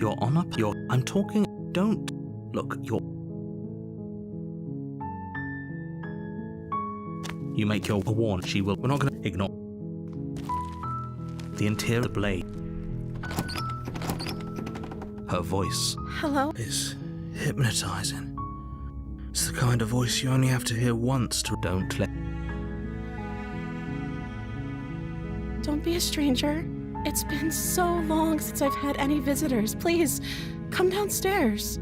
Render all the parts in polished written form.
You're on up. I'm talking. Don't. Look, You make your warn. She will. We're not gonna ignore. The interior of the blade. Her voice. Hello? Is hypnotizing. It's the kind of voice you only have to hear once to. Don't let. Don't be a stranger. It's been so long since I've had any visitors. Please, come downstairs.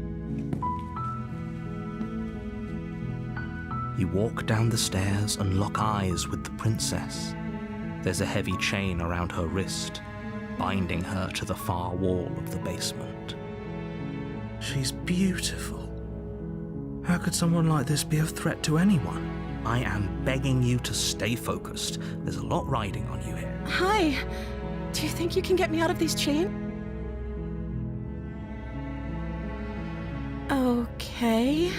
You walk down the stairs and lock eyes with the princess. There's a heavy chain around her wrist, binding her to the far wall of the basement. She's beautiful. How could someone like this be a threat to anyone? I am begging you to stay focused. There's a lot riding on you here. Hi. Do you think you can get me out of these chains? Okay.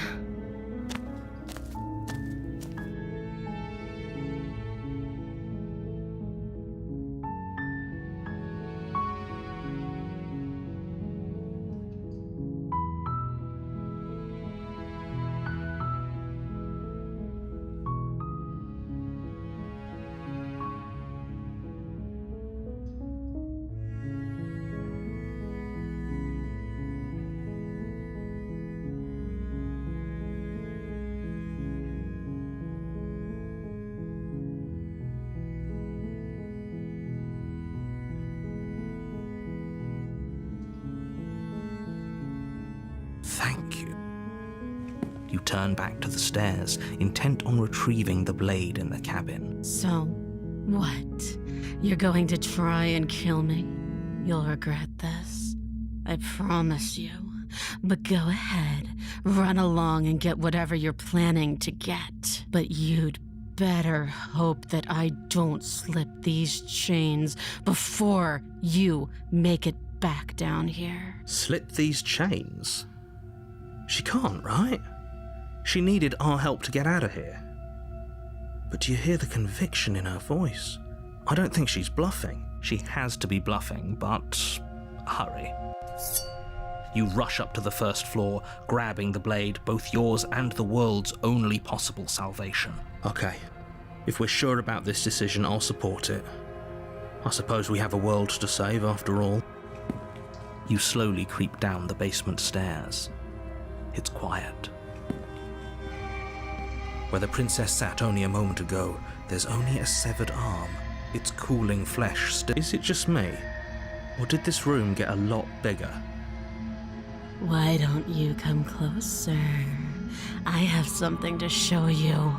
Thank you. You turn back to the stairs, intent on retrieving the blade in the cabin. So, what? You're going to try and kill me? You'll regret this. I promise you. But go ahead, run along and get whatever you're planning to get. But you'd better hope that I don't slip these chains before you make it back down here. Slip these chains? She can't, right? She needed our help to get out of here. But do you hear the conviction in her voice? I don't think she's bluffing. She has to be bluffing, but hurry. You rush up to the first floor, grabbing the blade, both yours and the world's only possible salvation. Okay, if we're sure about this decision, I'll support it. I suppose we have a world to save after all. You slowly creep down the basement stairs. It's quiet. Where the princess sat only a moment ago, there's only a severed arm. Its cooling flesh still. Is it just me? Or did this room get a lot bigger? Why don't you come closer? I have something to show you.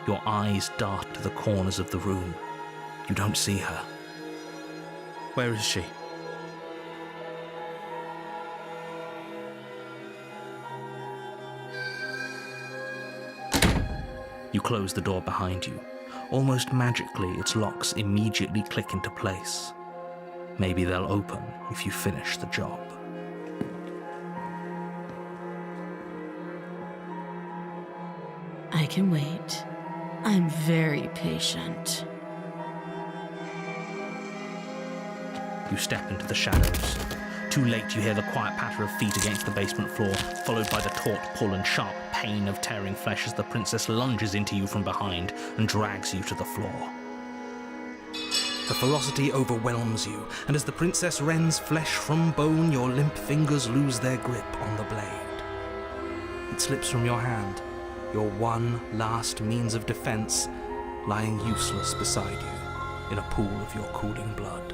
Your eyes dart to the corners of the room. You don't see her. Where is she? You close the door behind you. Almost magically, its locks immediately click into place. Maybe they'll open if you finish the job. I can wait. I'm very patient. You step into the shadows. Too late, you hear the quiet patter of feet against the basement floor, followed by the taut pull and sharp pain of tearing flesh as the princess lunges into you from behind and drags you to the floor. The ferocity overwhelms you, and as the princess rends flesh from bone, your limp fingers lose their grip on the blade. It slips from your hand, your one last means of defense lying useless beside you in a pool of your cooling blood.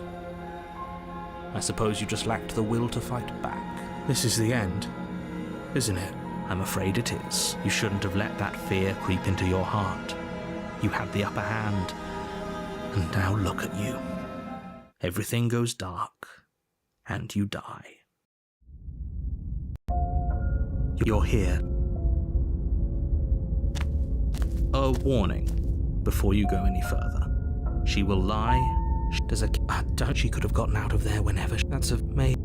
I suppose you just lacked the will to fight back. This is the end, isn't it? I'm afraid it is. You shouldn't have let that fear creep into your heart. You had the upper hand, and now look at you. Everything goes dark, and you die. You're here. A warning before you go any further. She will lie. There's a... I doubt she could have gotten out of there whenever. That's a... The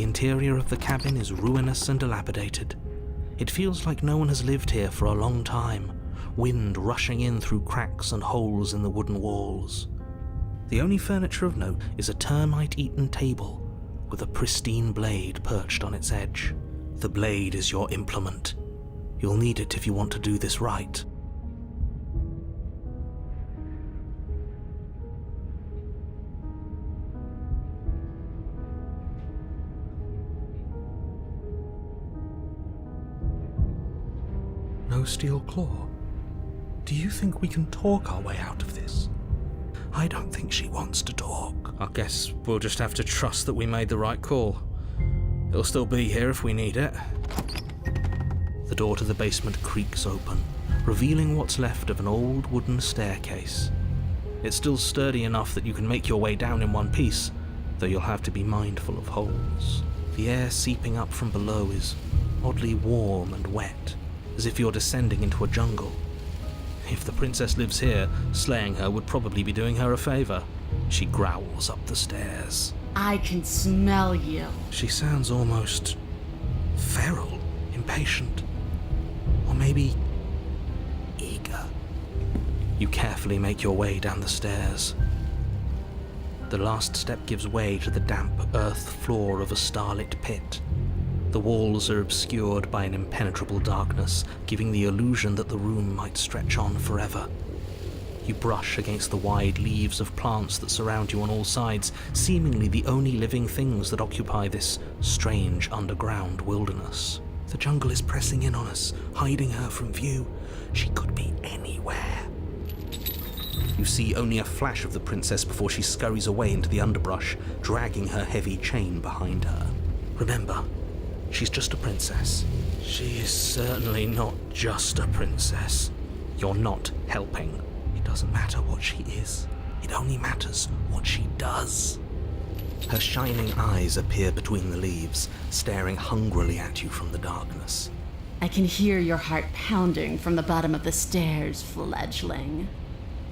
interior of the cabin is ruinous and dilapidated. It feels like no one has lived here for a long time, wind rushing in through cracks and holes in the wooden walls. The only furniture of note is a termite-eaten table with a pristine blade perched on its edge. The blade is your implement. You'll need it if you want to do this right. No steel claw. Do you think we can talk our way out of this? I don't think she wants to talk. I guess we'll just have to trust that we made the right call. It'll still be here if we need it. The door to the basement creaks open, revealing what's left of an old wooden staircase. It's still sturdy enough that you can make your way down in one piece, though you'll have to be mindful of holes. The air seeping up from below is oddly warm and wet, as if you're descending into a jungle. If the princess lives here, slaying her would probably be doing her a favor. She growls up the stairs. I can smell you. She sounds almost feral, impatient, or maybe eager. You carefully make your way down the stairs. The last step gives way to the damp earth floor of a starlit pit. The walls are obscured by an impenetrable darkness, giving the illusion that the room might stretch on forever. You brush against the wide leaves of plants that surround you on all sides, seemingly the only living things that occupy this strange underground wilderness. The jungle is pressing in on us, hiding her from view. She could be anywhere. You see only a flash of the princess before she scurries away into the underbrush, dragging her heavy chain behind her. Remember, she's just a princess. She is certainly not just a princess. You're not helping. It doesn't matter what she is. It only matters what she does. Her shining eyes appear between the leaves, staring hungrily at you from the darkness. I can hear your heart pounding from the bottom of the stairs, fledgling.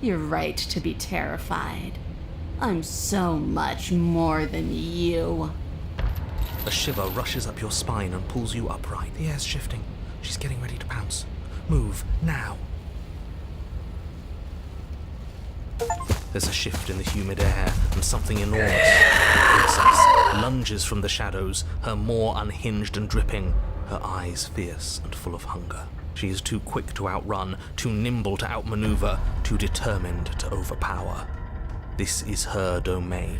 You're right to be terrified. I'm so much more than you. A shiver rushes up your spine and pulls you upright. The air's shifting. She's getting ready to pounce. Move, now. There's a shift in the humid air, and something enormous, the princess, lunges from the shadows, her maw unhinged and dripping, her eyes fierce and full of hunger. She is too quick to outrun, too nimble to outmaneuver, too determined to overpower. This is her domain.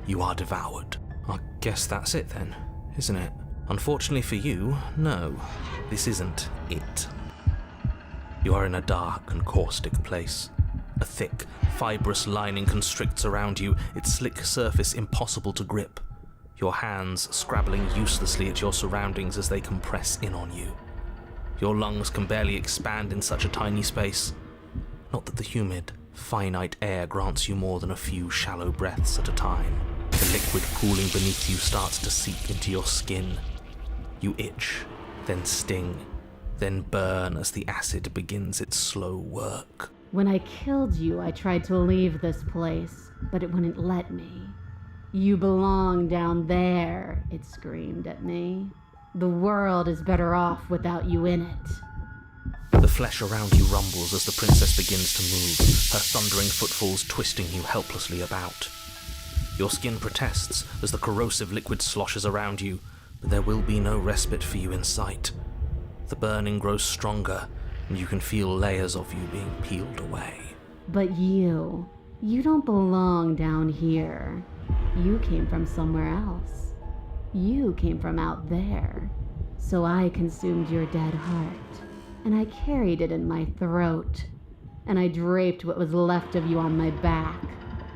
You are devoured. I guess that's it then, isn't it? Unfortunately for you, no. This isn't it. You are in a dark and caustic place. A thick, fibrous lining constricts around you, its slick surface impossible to grip. Your hands scrabbling uselessly at your surroundings as they compress in on you. Your lungs can barely expand in such a tiny space. Not that the humid, finite air grants you more than a few shallow breaths at a time. The liquid pooling beneath you starts to seep into your skin. You itch, then sting, then burn as the acid begins its slow work. When I killed you, I tried to leave this place, but it wouldn't let me. You belong down there, it screamed at me. The world is better off without you in it. The flesh around you rumbles as the princess begins to move, her thundering footfalls twisting you helplessly about. Your skin protests as the corrosive liquid sloshes around you, but there will be no respite for you in sight. The burning grows stronger, and you can feel layers of you being peeled away. But you don't belong down here. You came from somewhere else. You came from out there. So I consumed your dead heart, and I carried it in my throat, and I draped what was left of you on my back,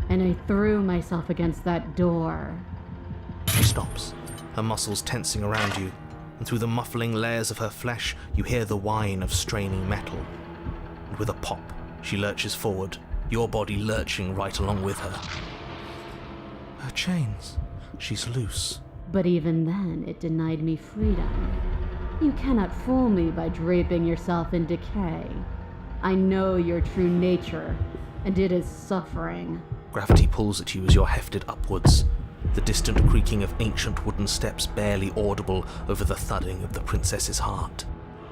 and I threw myself against that door. She stops, her muscles tensing around you, and through the muffling layers of her flesh, you hear the whine of straining metal. And with a pop, she lurches forward, your body lurching right along with her. Her chains. She's loose. But even then, it denied me freedom. You cannot fool me by draping yourself in decay. I know your true nature, and it is suffering. Gravity pulls at you as you're hefted upwards, the distant creaking of ancient wooden steps barely audible over the thudding of the princess's heart.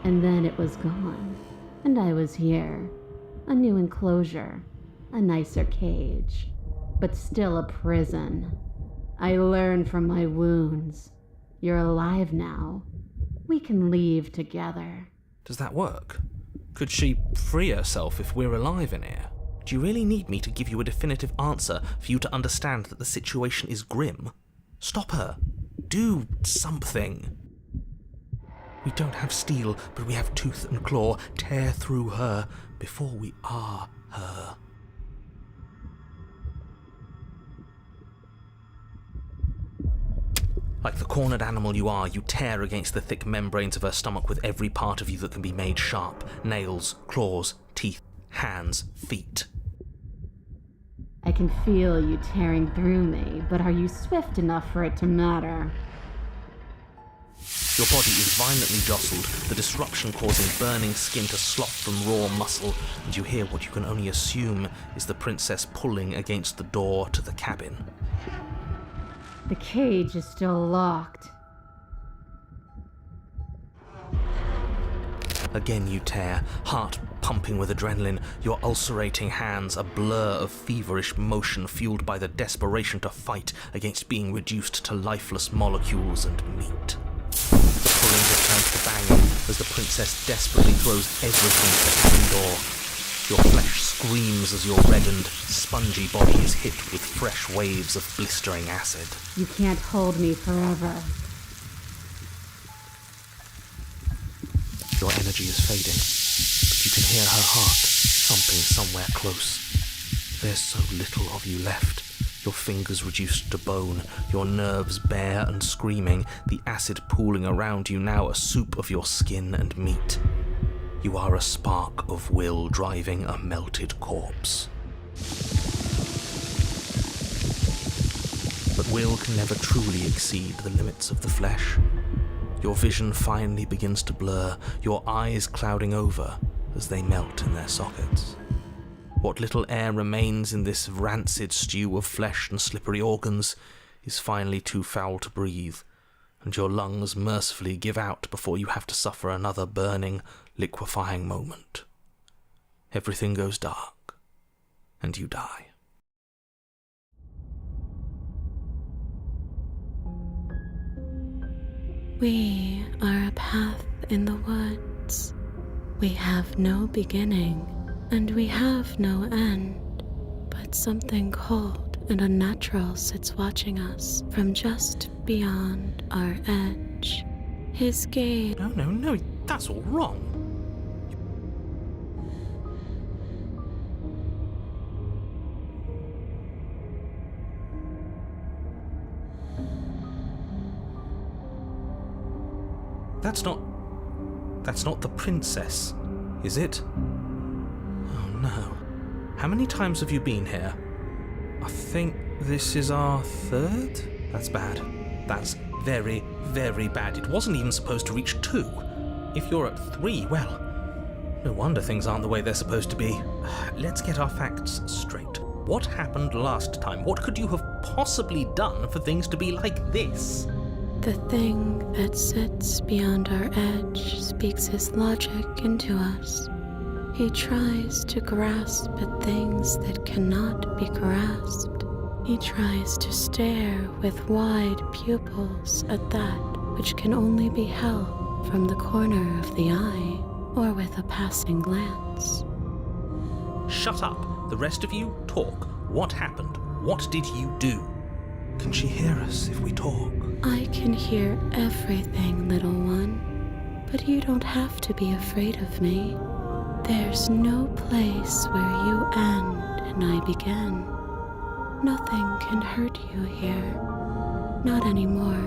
And then it was gone, and I was here. A new enclosure, a nicer cage, but still a prison. I learned from my wounds. You're alive now. We can leave together. Does that work? Could she free herself if we're alive in here? Do you really need me to give you a definitive answer for you to understand that the situation is grim? Stop her. Do something. We don't have steel, but we have tooth and claw. Tear through her before we are her. Like the cornered animal you are, you tear against the thick membranes of her stomach with every part of you that can be made sharp. Nails, claws, teeth, hands, feet. I can feel you tearing through me, but are you swift enough for it to matter? Your body is violently jostled, the disruption causing burning skin to slop from raw muscle, and you hear what you can only assume is the princess pulling against the door to the cabin. The cage is still locked. Again you tear, heart pumping with adrenaline, your ulcerating hands a blur of feverish motion fueled by the desperation to fight against being reduced to lifeless molecules and meat. The pulling returns to banging as the princess desperately throws everything at the cabin door. Your flesh screams as your reddened, spongy body is hit with fresh waves of blistering acid. You can't hold me forever. Your energy is fading, but you can hear her heart thumping somewhere close. There's so little of you left. Your fingers reduced to bone, your nerves bare and screaming, the acid pooling around you now a soup of your skin and meat. You are a spark of will driving a melted corpse. But will can never truly exceed the limits of the flesh. Your vision finally begins to blur, your eyes clouding over as they melt in their sockets. What little air remains in this rancid stew of flesh and slippery organs is finally too foul to breathe, and your lungs mercifully give out before you have to suffer another burning, liquefying moment. Everything goes dark, and you die. We are a path in the woods. We have no beginning, and we have no end. But something cold and unnatural sits watching us from just beyond our edge. His gaze... No, that's all wrong. That's not the princess, is it? Oh no. How many times have you been here? I think this is our third? That's bad. That's very, very bad. It wasn't even supposed to reach 2. If you're at 3, well, no wonder things aren't the way they're supposed to be. Let's get our facts straight. What happened last time? What could you have possibly done for things to be like this? The thing that sits beyond our edge speaks his logic into us. He tries to grasp at things that cannot be grasped. He tries to stare with wide pupils at that which can only be held from the corner of the eye or with a passing glance. Shut up. The rest of you, talk. What happened? What did you do? Can she hear us if we talk? I can hear everything, little one, but you don't have to be afraid of me. There's no place where you end and I begin. Nothing can hurt you here. Not anymore.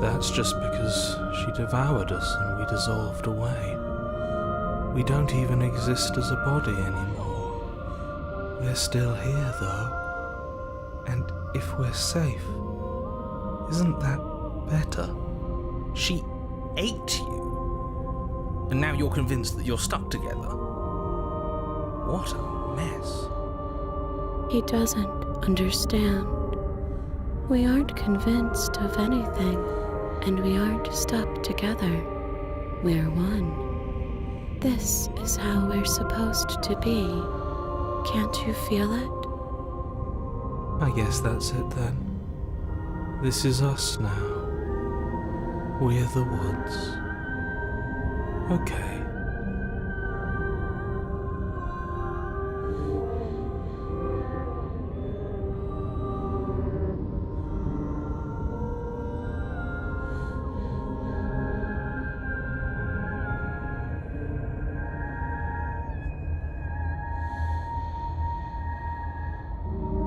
That's just because she devoured us and we dissolved away. We don't even exist as a body anymore. We're still here, though. And if we're safe, isn't that better? She ate you. And now you're convinced that you're stuck together. What a mess. He doesn't understand. We aren't convinced of anything, and we aren't stuck together. We're one. This is how we're supposed to be. Can't you feel it? I guess that's it then. This is us now. We're the woods. Okay.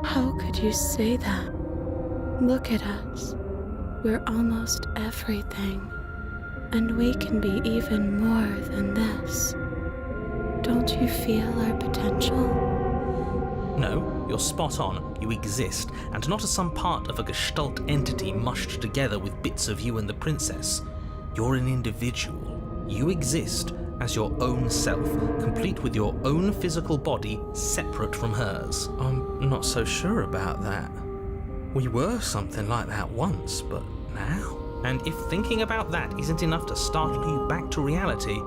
How could you say that? Look at us. We're almost everything. And we can be even more than this. Don't you feel our potential? No, you're spot on. You exist, and not as some part of a gestalt entity mushed together with bits of you and the princess. You're an individual. You exist as your own self, complete with your own physical body, separate from hers. I'm not so sure about that. We were something like that once, but now? And if thinking about that isn't enough to startle you back to reality,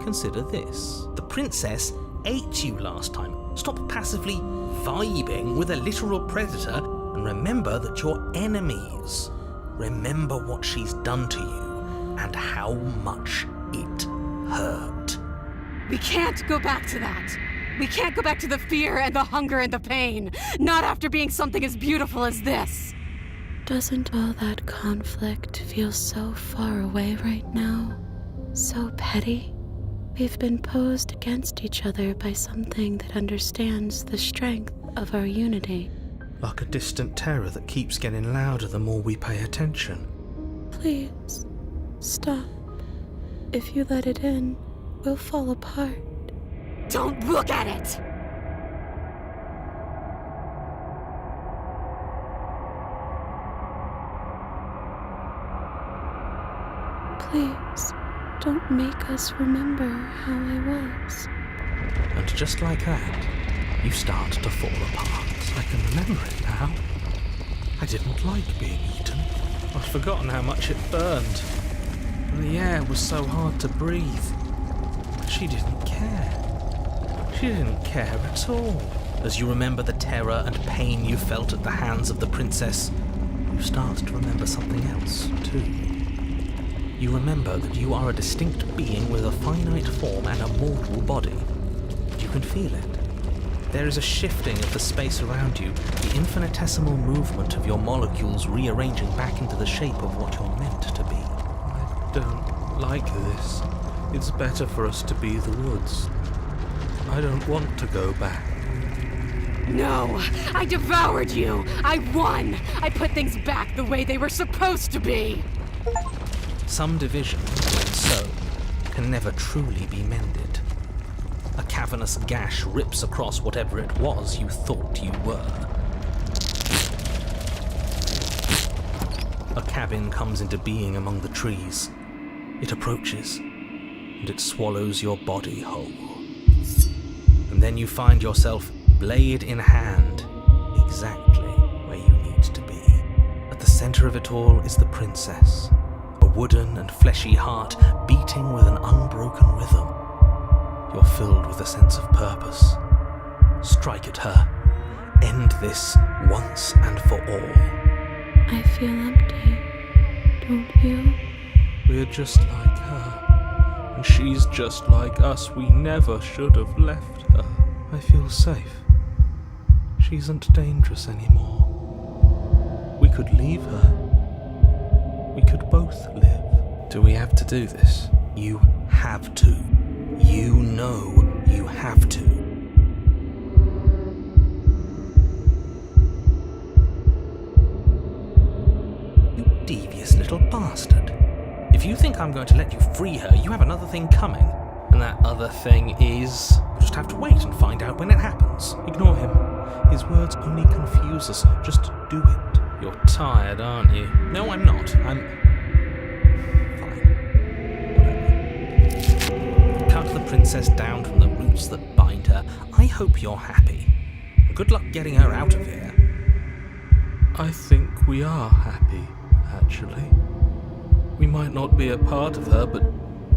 consider this. The princess ate you last time. Stop passively vibing with a literal predator and remember that you're enemies. Remember what she's done to you and how much it hurt. We can't go back to that. We can't go back to the fear and the hunger and the pain. Not after being something as beautiful as this. Doesn't all that conflict feel so far away right now? So petty? We've been posed against each other by something that understands the strength of our unity. Like a distant terror that keeps getting louder the more we pay attention. Please, stop. If you let it in, we'll fall apart. Don't look at it! Please, don't make us remember how I was. And just like that, you start to fall apart. I can remember it now. I didn't like being eaten. I'd forgotten how much it burned. And the air was so hard to breathe. But she didn't care. She didn't care at all. As you remember the terror and pain you felt at the hands of the princess, you start to remember something else, too. You remember that you are a distinct being with a finite form and a mortal body. You can feel it. There is a shifting of the space around you, the infinitesimal movement of your molecules rearranging back into the shape of what you're meant to be. I don't like this. It's better for us to be the woods. I don't want to go back. No! I devoured you! I won! I put things back the way they were supposed to be! Some division, when sown, can never truly be mended. A cavernous gash rips across whatever it was you thought you were. A cabin comes into being among the trees. It approaches, and it swallows your body whole. And then you find yourself, blade in hand, exactly where you need to be. At the center of it all is the princess, a wooden and fleshy heart beating with an unbroken rhythm. You're filled with a sense of purpose. Strike at her. End this once and for all. I feel empty, don't you? We're just like her, and she's just like us. We never should have left her. I feel safe. She isn't dangerous anymore. We could leave her. We could both live. Do we have to do this? You have to. You know you have to. You devious little bastard. If you think I'm going to let you free her, you have another thing coming. And that other thing is... We'll just have to wait and find out when it happens. Ignore him. His words only confuse us. Just do it. You're tired, aren't you? No, I'm not. I'm... Whatever. Cut the princess down from the roots that bind her. I hope you're happy. Good luck getting her out of here. I think we are happy, actually. We might not be a part of her, but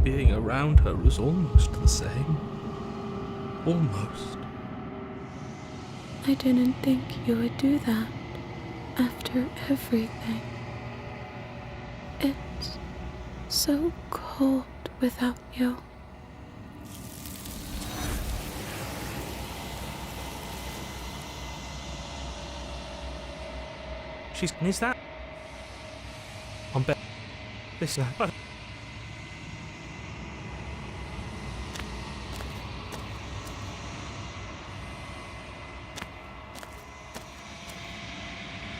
being around her is almost the same. Almost. I didn't think you would do that after everything. It's so cold without you. Is that? I'm better. Listen,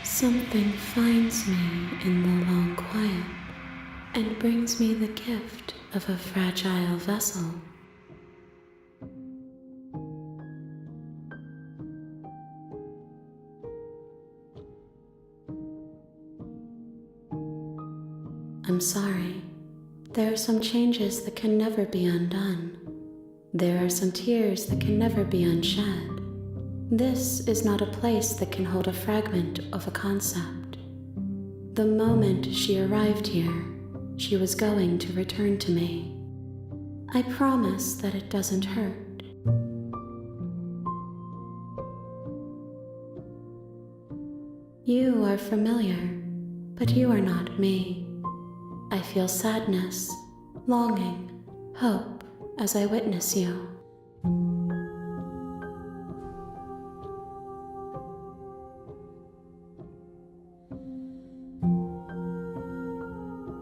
Something finds me in the long quiet and brings me the gift of a fragile vessel. I'm sorry. There are some changes that can never be undone. There are some tears that can never be unshed. This is not a place that can hold a fragment of a concept. The moment she arrived here, she was going to return to me. I promise that it doesn't hurt. You are familiar, but you are not me. I feel sadness, longing, hope as I witness you.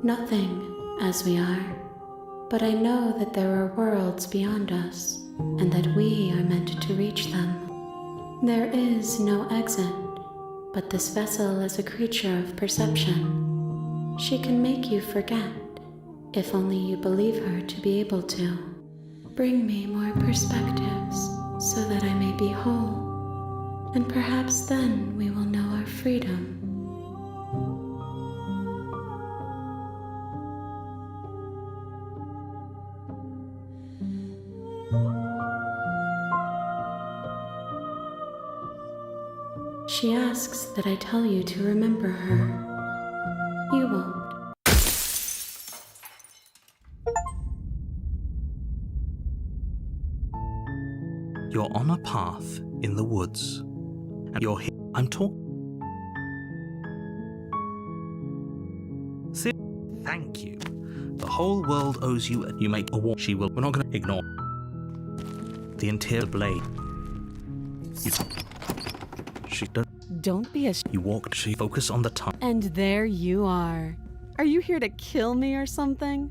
Nothing as we are, but I know that there are worlds beyond us, and that we are meant to reach them. There is no exit, but this vessel is a creature of perception. She can make you forget, if only you believe her to be able to. Bring me more perspectives, so that I may be whole, and perhaps then we will know our freedom. She asks that I tell you to remember her. You won't. You're on a path in the woods, and you're here. I'm talking. Thank you. The whole world owes you, and you make a war. She will. We're not going to ignore the interior blade. She Don't be a You walked. She focus on the time. And there you are. Are you here to kill me or something?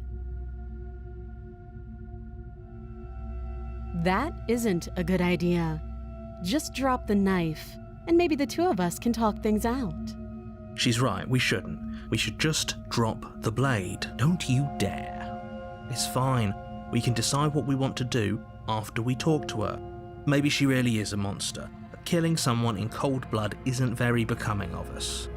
That isn't a good idea. Just drop the knife, and maybe the two of us can talk things out. She's right. We shouldn't. We should just drop the blade. Don't you dare. It's fine. We can decide what we want to do after we talk to her. Maybe she really is a monster, but killing someone in cold blood isn't very becoming of us.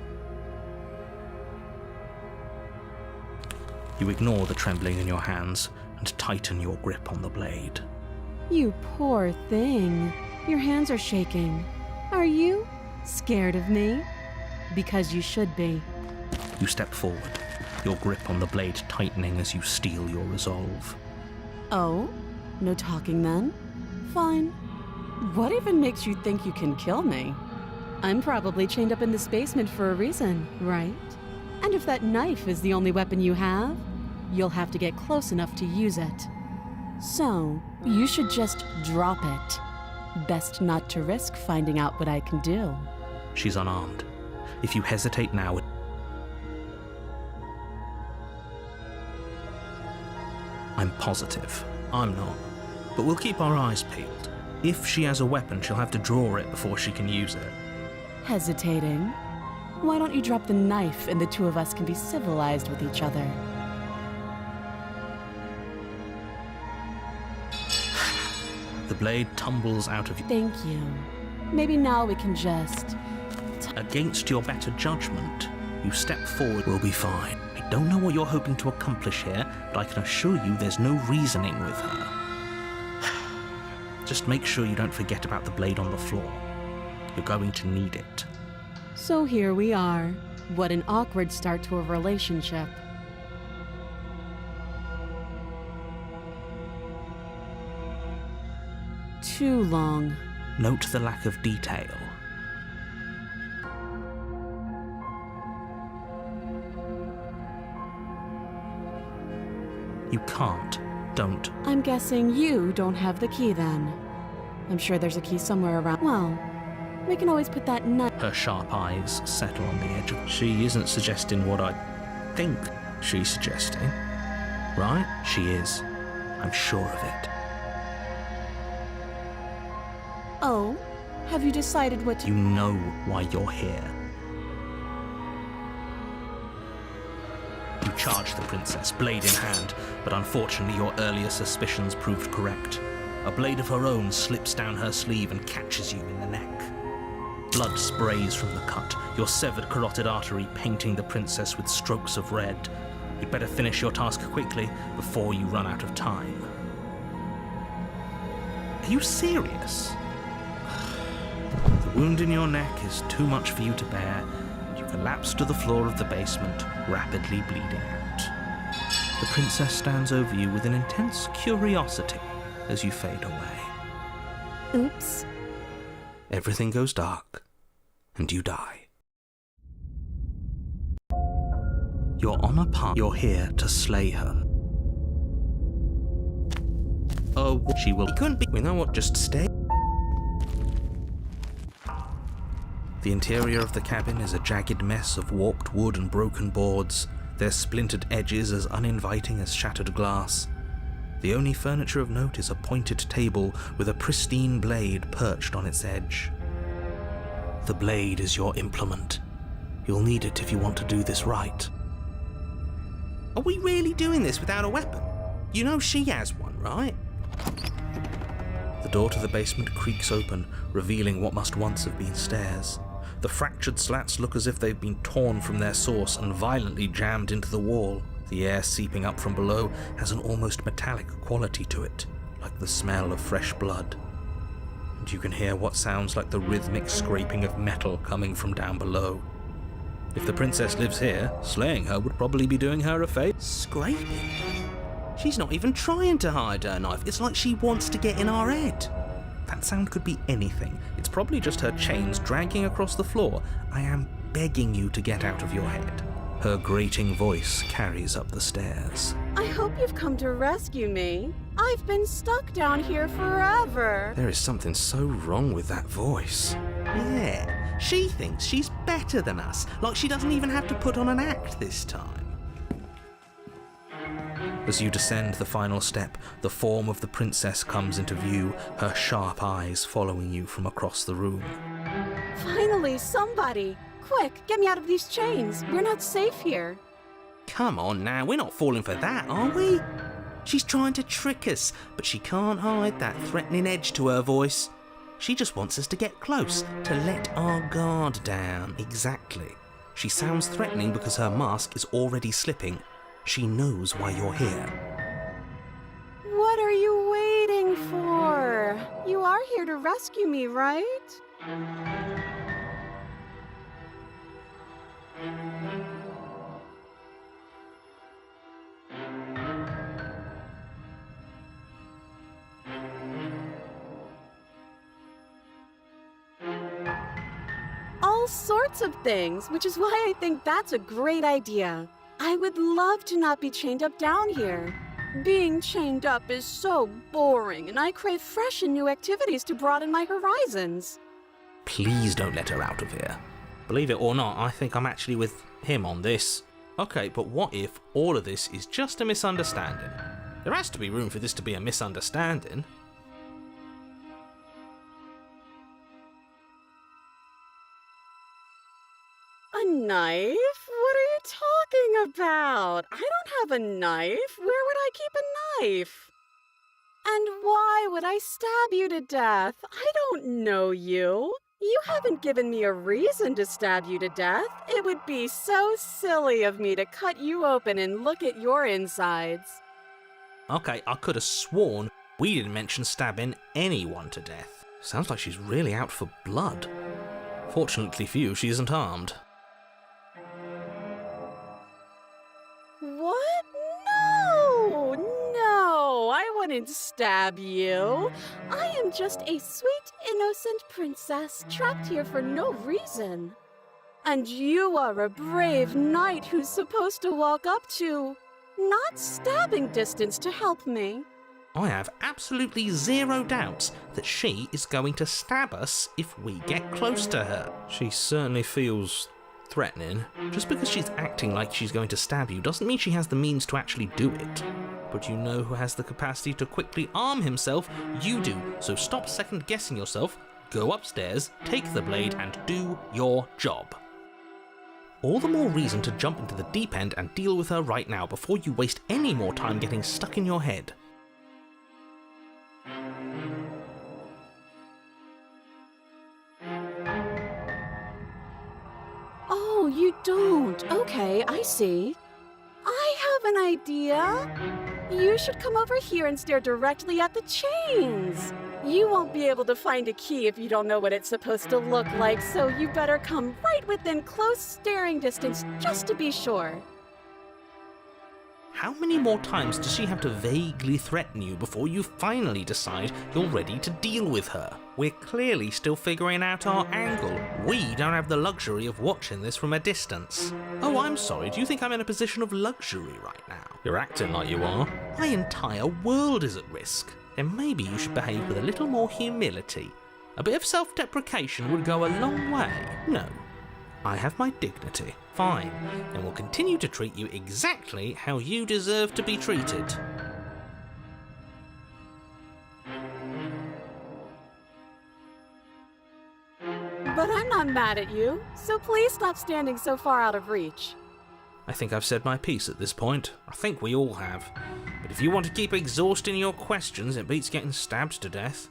You ignore the trembling in your hands and tighten your grip on the blade. You poor thing. Your hands are shaking. Are you scared of me? Because you should be. You step forward, your grip on the blade tightening as you steel your resolve. Oh? No talking then? Fine. What even makes you think you can kill me? I'm probably chained up in this basement for a reason, right? And if that knife is the only weapon you have, you'll have to get close enough to use it. So, you should just drop it. Best not to risk finding out what I can do. She's unarmed. If you hesitate now... I'm positive. I'm not. But we'll keep our eyes peeled. If she has a weapon, she'll have to draw it before she can use it. Hesitating? Why don't you drop the knife and the two of us can be civilized with each other? The blade tumbles out of you. Thank you. Maybe now we can just... Against your better judgment, you step forward. We'll be fine. I don't know what you're hoping to accomplish here, but I can assure you there's no reasoning with her. Just make sure you don't forget about the blade on the floor. You're going to need it. So here we are. What an awkward start to a relationship. Too long. Note the lack of detail. You can't. Don't. I'm guessing you don't have the key then. I'm sure there's a key somewhere around. Well, we can always put that knife. Her sharp eyes settle on the edge of... She isn't suggesting what I think she's suggesting. Right? She is. I'm sure of it. Oh? Have you decided what to... You know why you're here. You charge the princess, blade in hand, but unfortunately your earlier suspicions proved correct. A blade of her own slips down her sleeve and catches you in the neck. Blood sprays from the cut, your severed carotid artery painting the princess with strokes of red. You'd better finish your task quickly before you run out of time. Are you serious? The wound in your neck is too much for you to bear. You collapse to the floor of the basement, rapidly bleeding out. The princess stands over you with an intense curiosity as you fade away. Oops. Everything goes dark, and you die. You're on a path. You're here to slay her. Oh, she will. It couldn't be. You know what? Just stay. The interior of the cabin is a jagged mess of warped wood and broken boards, their splintered edges as uninviting as shattered glass. The only furniture of note is a pointed table with a pristine blade perched on its edge. The blade is your implement. You'll need it if you want to do this right. Are we really doing this without a weapon? You know she has one, right? The door to the basement creaks open, revealing what must once have been stairs. The fractured slats look as if they've been torn from their source and violently jammed into the wall. The air seeping up from below has an almost metallic quality to it, like the smell of fresh blood. And you can hear what sounds like the rhythmic scraping of metal coming from down below. If the princess lives here, slaying her would probably be doing her a favor. Scraping? She's not even trying to hide her knife. It's like she wants to get in our head. That sound could be anything. It's probably just her chains dragging across the floor. I am begging you to get out of your head. Her grating voice carries up the stairs. I hope you've come to rescue me. I've been stuck down here forever. There is something so wrong with that voice. Yeah, she thinks she's better than us, like she doesn't even have to put on an act this time. As you descend the final step, the form of the princess comes into view, her sharp eyes following you from across the room. Finally, somebody! Quick, get me out of these chains. We're not safe here. Come on now, we're not falling for that, are we? She's trying to trick us, but she can't hide that threatening edge to her voice. She just wants us to get close, to let our guard down. Exactly. She sounds threatening because her mask is already slipping. She knows why you're here. What are you waiting for? You are here to rescue me, right? All sorts of things, which is why I think that's a great idea. I would love to not be chained up down here. Being chained up is so boring, and I crave fresh and new activities to broaden my horizons. Please don't let her out of here. Believe it or not, I think I'm actually with him on this. Okay, but what if all of this is just a misunderstanding? There has to be room for this to be a misunderstanding. A knife? What are you talking about? I don't have a knife. Where would I keep a knife? And why would I stab you to death? I don't know you. You haven't given me a reason to stab you to death. It would be so silly of me to cut you open and look at your insides. Okay, I could have sworn we didn't mention stabbing anyone to death. Sounds like she's really out for blood. Fortunately for you, she isn't armed. What? No, I wouldn't stab you. I am just a sweet, innocent princess trapped here for no reason. And you are a brave knight who's supposed to walk up to, not stabbing distance to help me. I have absolutely zero doubts that she is going to stab us if we get close to her. She certainly feels threatening. Just because she's acting like she's going to stab you doesn't mean she has the means to actually do it. But you know who has the capacity to quickly arm himself? You do. So stop second-guessing yourself, go upstairs, take the blade, and do your job. All the more reason to jump into the deep end and deal with her right now before you waste any more time getting stuck in your head. Oh, you don't. Okay, I see. I have an idea. You should come over here and stare directly at the chains. You won't be able to find a key if you don't know what it's supposed to look like, so you better come right within close staring distance just to be sure. How many more times does she have to vaguely threaten you before you finally decide you're ready to deal with her? We're clearly still figuring out our angle. We don't have the luxury of watching this from a distance. Oh, I'm sorry, do you think I'm in a position of luxury right now? You're acting like you are. My entire world is at risk. Then maybe you should behave with a little more humility. A bit of self-deprecation would go a long way. No, I have my dignity. Fine, and will continue to treat you exactly how you deserve to be treated. But I'm not mad at you, so please stop standing so far out of reach. I think I've said my piece at this point. I think we all have. But if you want to keep exhausting your questions, it beats getting stabbed to death.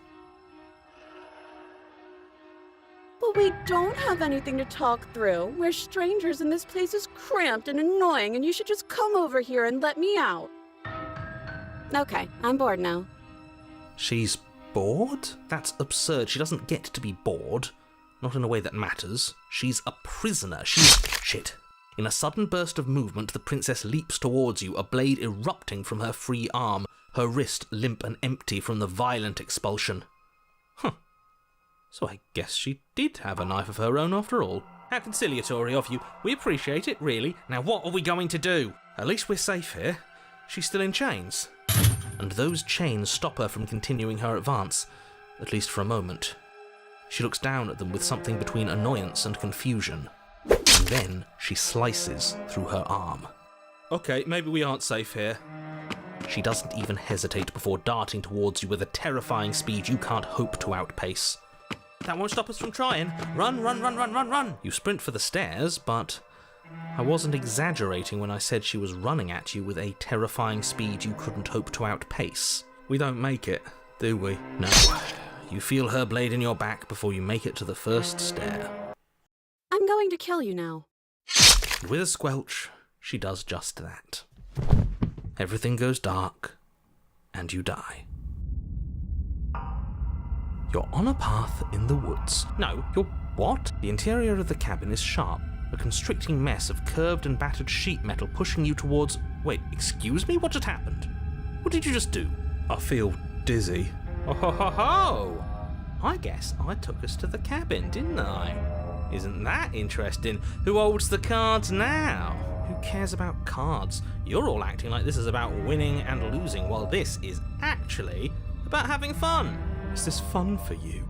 But we don't have anything to talk through. We're strangers and this place is cramped and annoying and you should just come over here and let me out. Okay, I'm bored now. She's bored? That's absurd. She doesn't get to be bored. Not in a way that matters. She's a prisoner. She's... Shit. In a sudden burst of movement, the princess leaps towards you, a blade erupting from her free arm, her wrist limp and empty from the violent expulsion. Huh. So I guess she did have a knife of her own after all. How conciliatory of you. We appreciate it, really. Now what are we going to do? At least we're safe here. She's still in chains. And those chains stop her from continuing her advance, at least for a moment. She looks down at them with something between annoyance and confusion. And then she slices through her arm. Okay, maybe we aren't safe here. She doesn't even hesitate before darting towards you with a terrifying speed you can't hope to outpace. That won't stop us from trying. Run, run, run, run, run, run. You sprint for the stairs, but I wasn't exaggerating when I said she was running at you with a terrifying speed you couldn't hope to outpace. We don't make it, do we? No. You feel her blade in your back before you make it to the first stair. I'm going to kill you now. With a squelch, she does just that. Everything goes dark, and you die. You're on a path in the woods. No, you're what? The interior of the cabin is sharp, a constricting mess of curved and battered sheet metal pushing you towards... Wait, excuse me? What just happened? What did you just do? I feel dizzy. Oh ho ho ho! I guess I took us to the cabin, didn't I? Isn't that interesting? Who holds the cards now? Who cares about cards? You're all acting like this is about winning and losing, while this is actually about having fun. Is this fun for you?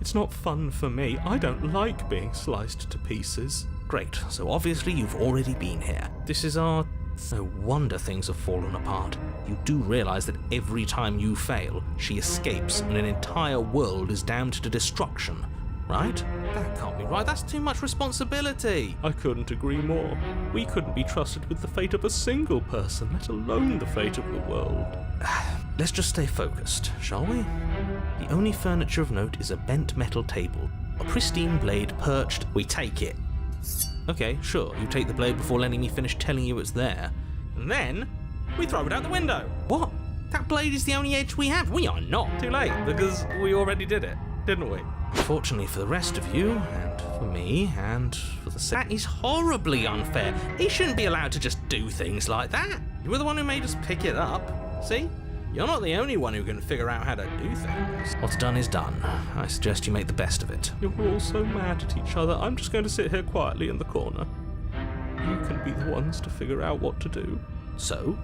It's not fun for me. I don't like being sliced to pieces. Great, so obviously you've already been here. This is our... No wonder things have fallen apart. You do realise that every time you fail, she escapes and an entire world is damned to destruction, right? That can't be right, that's too much responsibility. I couldn't agree more. We couldn't be trusted with the fate of a single person, let alone the fate of the world. Let's just stay focused, shall we? The only furniture of note is a bent metal table, a pristine blade perched. We take it. Okay, sure, you take the blade before letting me finish telling you it's there. And then, we throw it out the window. What? That blade is the only edge we have. We are not. Too late, because we already did it, didn't we? Fortunately for the rest of you, and for me, and for the... That is horribly unfair. He shouldn't be allowed to just do things like that. You were the one who made us pick it up. See? You're not the only one who can figure out how to do things. What's done is done. I suggest you make the best of it. You're all so mad at each other. I'm just going to sit here quietly in the corner. You can be the ones to figure out what to do. So?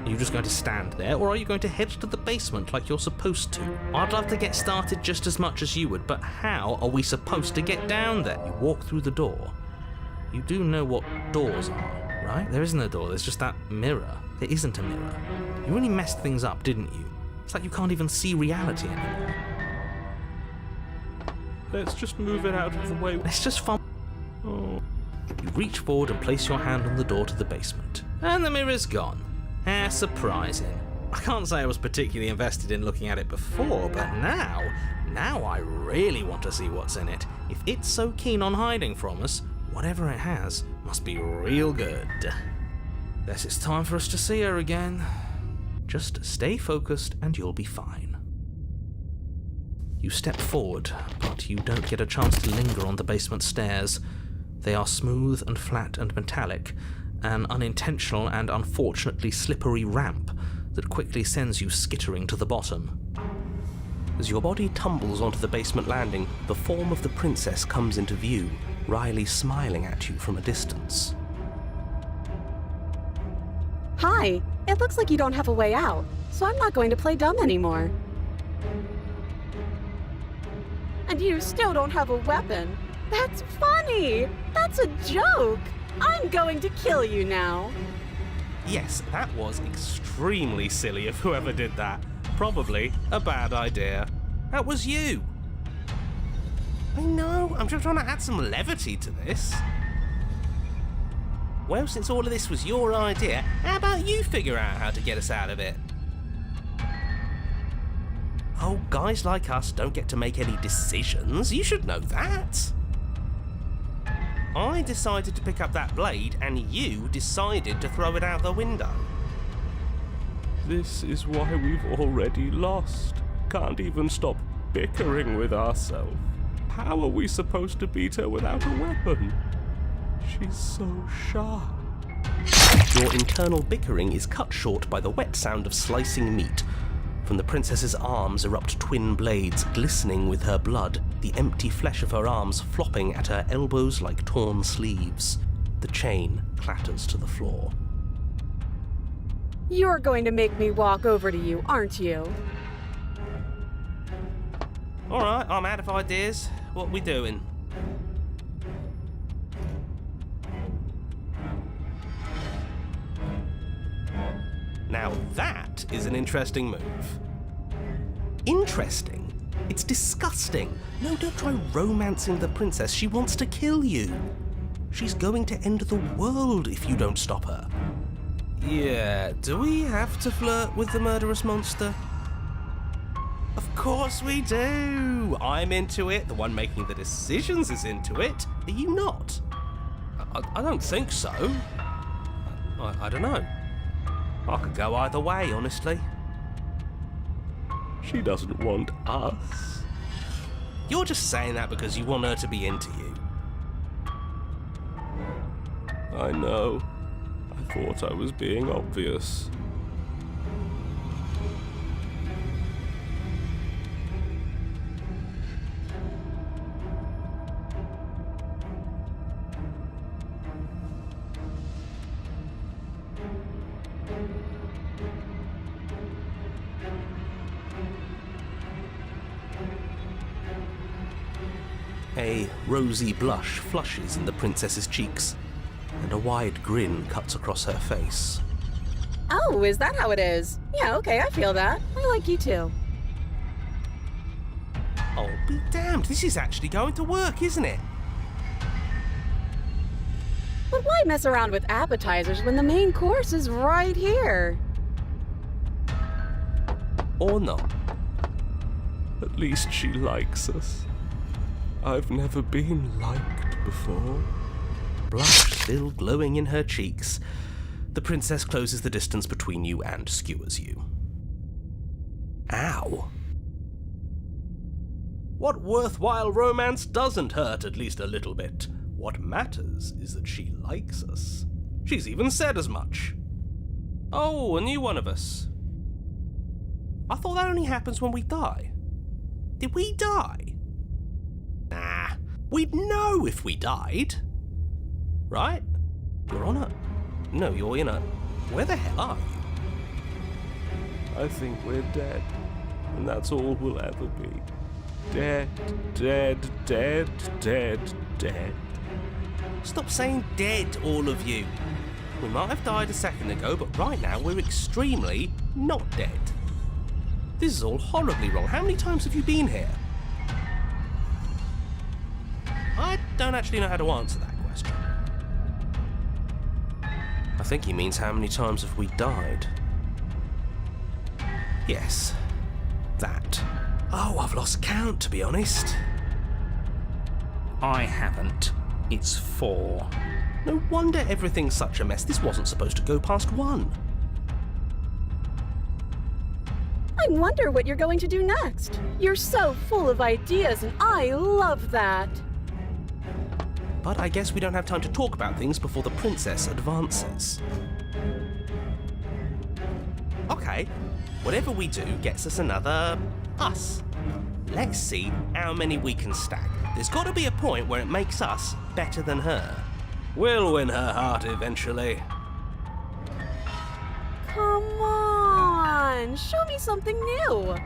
Are you just going to stand there, or are you going to head to the basement like you're supposed to? I'd love to get started just as much as you would, but how are we supposed to get down there? You walk through the door. You do know what doors are, right? There isn't a door, there's just that mirror. There isn't a mirror. You really messed things up, didn't you? It's like you can't even see reality anymore. Let's just move it out of the way. Let's just fun. Oh. You reach forward and place your hand on the door to the basement. And the mirror's gone. How surprising. I can't say I was particularly invested in looking at it before, but now I really want to see what's in it. If it's so keen on hiding from us, whatever it has must be real good. Guess it's time for us to see her again. Just stay focused and you'll be fine. You step forward, but you don't get a chance to linger on the basement stairs. They are smooth and flat and metallic, an unintentional and unfortunately slippery ramp that quickly sends you skittering to the bottom. As your body tumbles onto the basement landing, the form of the princess comes into view, wryly smiling at you from a distance. Hi, it looks like you don't have a way out, so I'm not going to play dumb anymore. And you still don't have a weapon. That's funny! That's a joke! I'm going to kill you now. Yes, that was extremely silly of whoever did that. Probably a bad idea. That was you! I know, I'm just trying to add some levity to this. Well, since all of this was your idea, how about you figure out how to get us out of it? Oh, guys like us don't get to make any decisions. You should know that. I decided to pick up that blade, and you decided to throw it out the window. This is why we've already lost. Can't even stop bickering with ourselves. How are we supposed to beat her without a weapon? She's so sharp. Your internal bickering is cut short by the wet sound of slicing meat. From the princess's arms erupt twin blades glistening with her blood, the empty flesh of her arms flopping at her elbows like torn sleeves. The chain clatters to the floor. You're going to make me walk over to you, aren't you? Alright, I'm out of ideas. What are we doing? Now that is an interesting move. Interesting? It's disgusting. No, don't try romancing the princess. She wants to kill you. She's going to end the world if you don't stop her. Yeah, do we have to flirt with the murderous monster? Of course we do. I'm into it. The one making the decisions is into it. Are you not? I don't think so. I don't know. I could go either way, honestly. She doesn't want us. You're just saying that because you want her to be into you. I know. I thought I was being obvious. A rosy blush flushes in the princess's cheeks, and a wide grin cuts across her face. Oh, is that how it is? Yeah, okay, I feel that. I like you too. Oh, be damned, this is actually going to work, isn't it? But why mess around with appetizers when the main course is right here? Or not. At least she likes us. I've never been liked before. Blush still glowing in her cheeks, the princess closes the distance between you and skewers you. Ow. What worthwhile romance doesn't hurt at least a little bit? What matters is that she likes us. She's even said as much. Oh, a new one of us. I thought that only happens when we die. Did we die? Nah, we'd know if we died. Right? You're on a... No, you're in a... Where the hell are you? I think we're dead. And that's all we'll ever be. Dead, dead, dead, dead, dead. Stop saying dead, all of you. We might have died a second ago, but right now we're extremely not dead. This is all horribly wrong. How many times have you been here? I don't actually know how to answer that question. I think he means how many times have we died? Yes, that. Oh, I've lost count, to be honest. I haven't. It's 4. No wonder everything's such a mess. This wasn't supposed to go past 1. I wonder what you're going to do next. You're so full of ideas, and I love that. But I guess we don't have time to talk about things before the princess advances. Okay, whatever we do gets us another us. Let's see how many we can stack. There's got to be a point where it makes us better than her. We'll win her heart eventually. Come on, show me something new.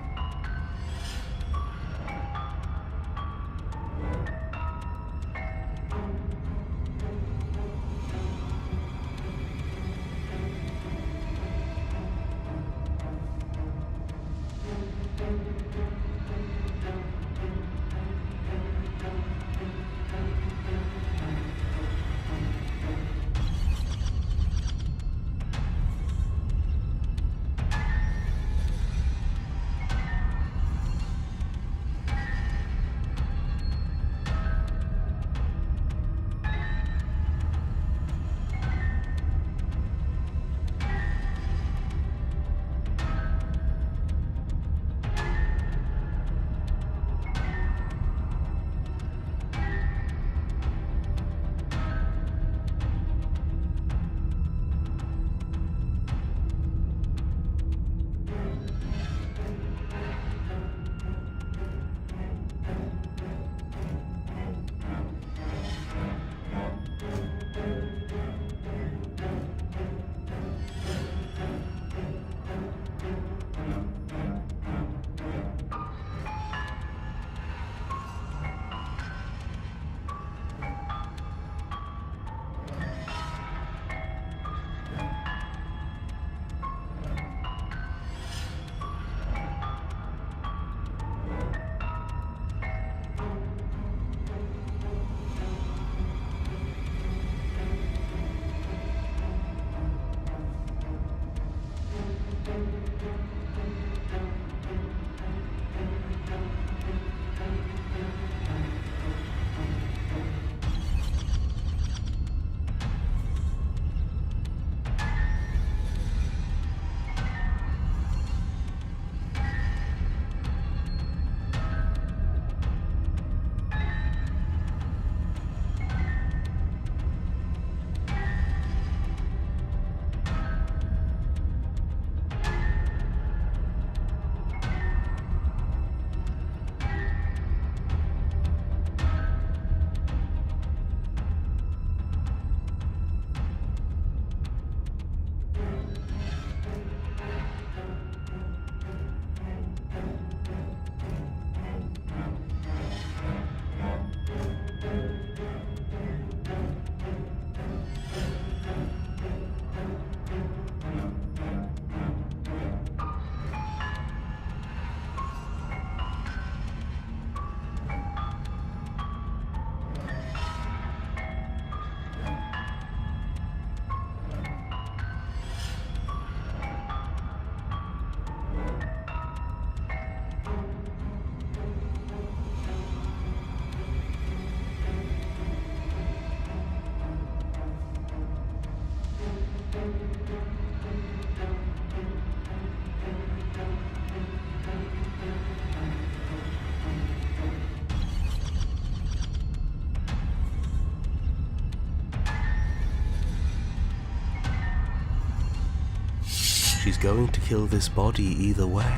She's going to kill this body either way.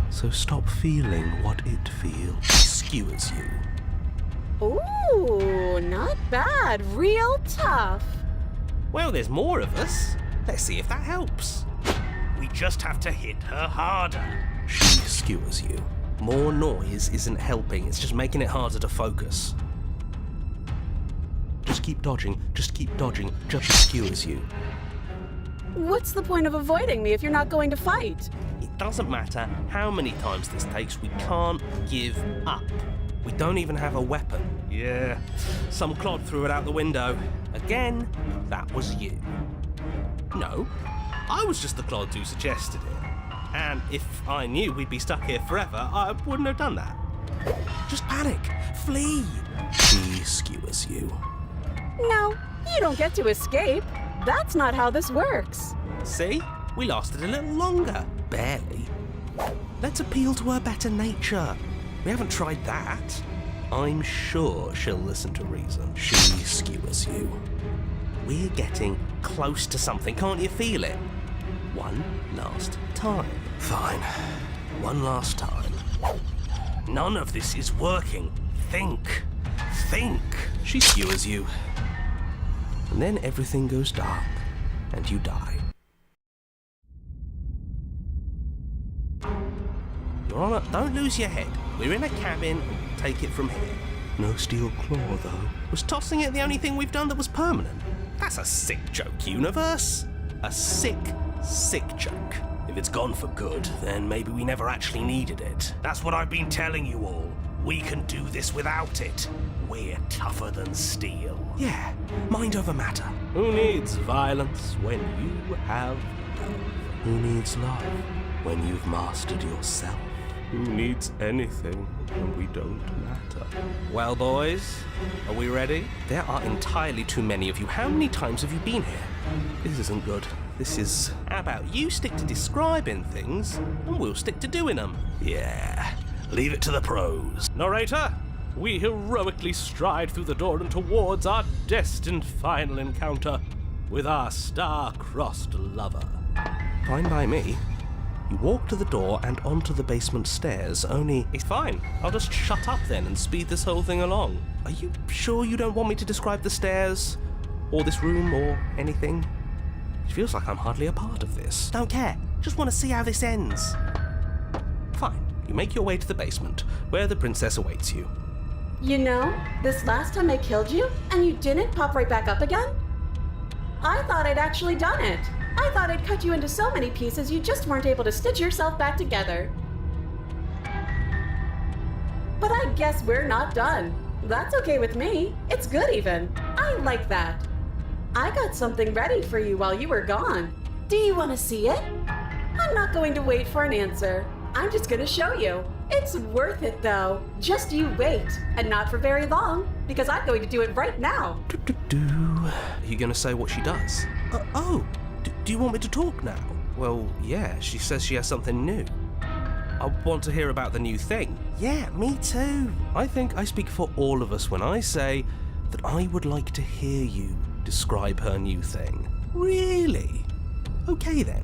So stop feeling what it feels. She skewers you. Ooh, not bad. Real tough. Well, there's more of us. Let's see if that helps. We just have to hit her harder. She skewers you. More noise isn't helping, it's just making it harder to focus. Just keep dodging, just keep dodging, just she skewers you. What's the point of avoiding me if you're not going to fight? It doesn't matter how many times this takes, we can't give up. We don't even have a weapon. Yeah, some clod threw it out the window. Again, that was you. No, I was just the clod who suggested it. And if I knew we'd be stuck here forever, I wouldn't have done that. Just panic. Flee. She skewers you. No, you don't get to escape. That's not how this works. See? We lasted a little longer. Barely. Let's appeal to her better nature. We haven't tried that. I'm sure she'll listen to reason. She skewers you. We're getting close to something. Can't you feel it? One last time. Fine. One last time. None of this is working. Think. Think. She skewers you. And then everything goes dark, and you die. You're on a... Don't lose your head. We're in a cabin. Take it from here. No steel claw, though. Was tossing it the only thing we've done that was permanent? That's a sick joke, universe. A sick joke. If it's gone for good, then maybe we never actually needed it. That's what I've been telling you all. We can do this without it. We're tougher than steel. Yeah, mind over matter. Who needs violence when you have love? Who needs love when you've mastered yourself? Who needs anything when we don't matter? Well, boys, are we ready? There are entirely too many of you. How many times have you been here? This isn't good. This is... How about you stick to describing things, and we'll stick to doing them? Yeah, leave it to the pros. Narrator, we heroically stride through the door and towards our destined final encounter with our star-crossed lover. Fine by me. You walk to the door and onto the basement stairs, only... It's fine. I'll just shut up then and speed this whole thing along. Are you sure you don't want me to describe the stairs? Or this room, or anything? It feels like I'm hardly a part of this. Don't care. Just want to see how this ends. Fine. You make your way to the basement, where the princess awaits you. You know, this last time I killed you, and you didn't pop right back up again? I thought I'd actually done it. I thought I'd cut you into so many pieces you just weren't able to stitch yourself back together. But I guess we're not done. That's okay with me. It's good even. I like that. I got something ready for you while you were gone. Do you want to see it? I'm not going to wait for an answer. I'm just going to show you. It's worth it though. Just you wait. And not for very long, because I'm going to do it right now. Are you going to say what she does? Do you want me to talk now? Well, yeah, she says she has something new. I want to hear about the new thing. Yeah, me too. I think I speak for all of us when I say that I would like to hear you describe her new thing. Really? Okay then.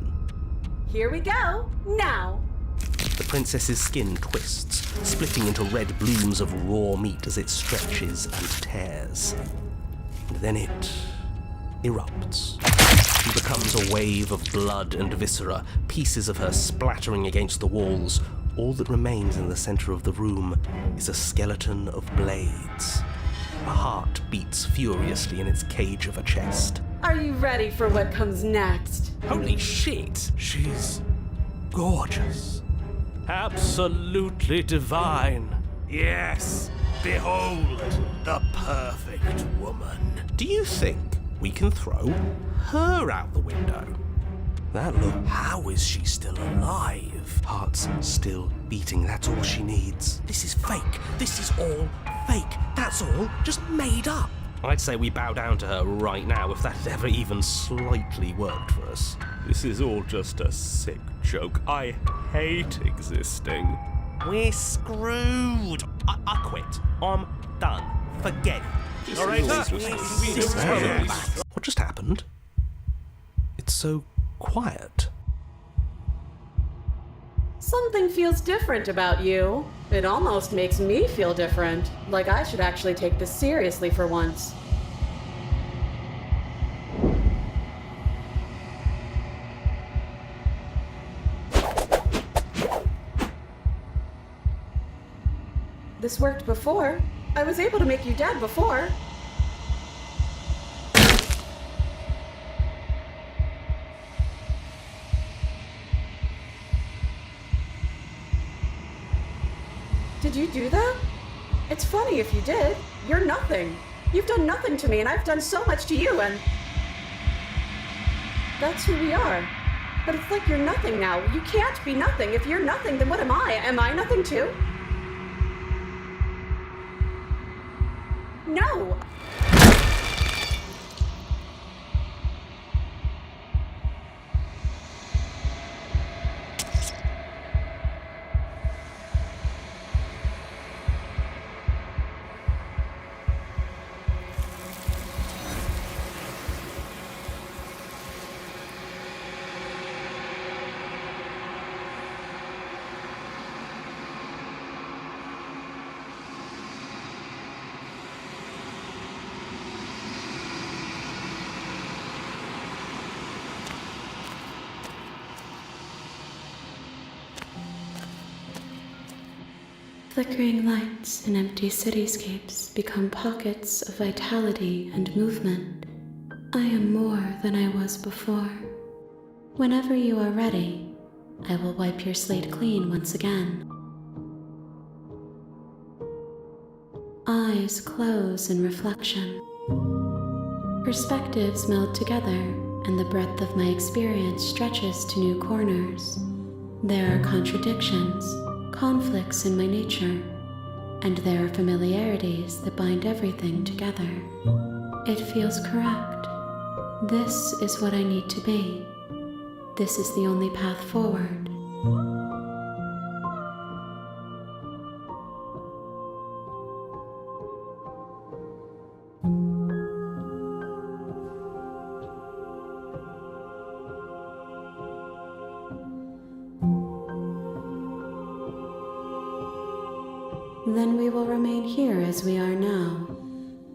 Here we go. Now. The princess's skin twists, splitting into red blooms of raw meat as it stretches and tears. And then it erupts. She becomes a wave of blood and viscera, pieces of her splattering against the walls. All that remains in the center of the room is a skeleton of blades. A heart beats furiously in its cage of a chest. Are you ready for what comes next? Holy shit! She's gorgeous. Absolutely divine. Yes, behold, the perfect woman. Do you think we can throw her out the window? That look. How is she still alive? Heart's still beating. That's all she needs. This is fake. This is all fake. That's all just made up. I'd say we bow down to her right now if that had ever even slightly worked for us. This is all just a sick joke. I hate existing. We're screwed. I quit. I'm done. Forget it. What just happened? It's so quiet. Something feels different about you. It almost makes me feel different, like I should actually take this seriously for once. This worked before. I was able to make you dead before. Did you do that? It's funny if you did. You're nothing. You've done nothing to me, and I've done so much to you, and... that's who we are. But it's like you're nothing now. You can't be nothing. If you're nothing, then what am I? Am I nothing too? No! Flickering lights in empty cityscapes become pockets of vitality and movement. I am more than I was before. Whenever you are ready, I will wipe your slate clean once again. Eyes close in reflection. Perspectives meld together, and the breadth of my experience stretches to new corners. There are contradictions, conflicts in my nature, and there are familiarities that bind everything together. It feels correct. This is what I need to be. This is the only path forward. Then we will remain here as we are now,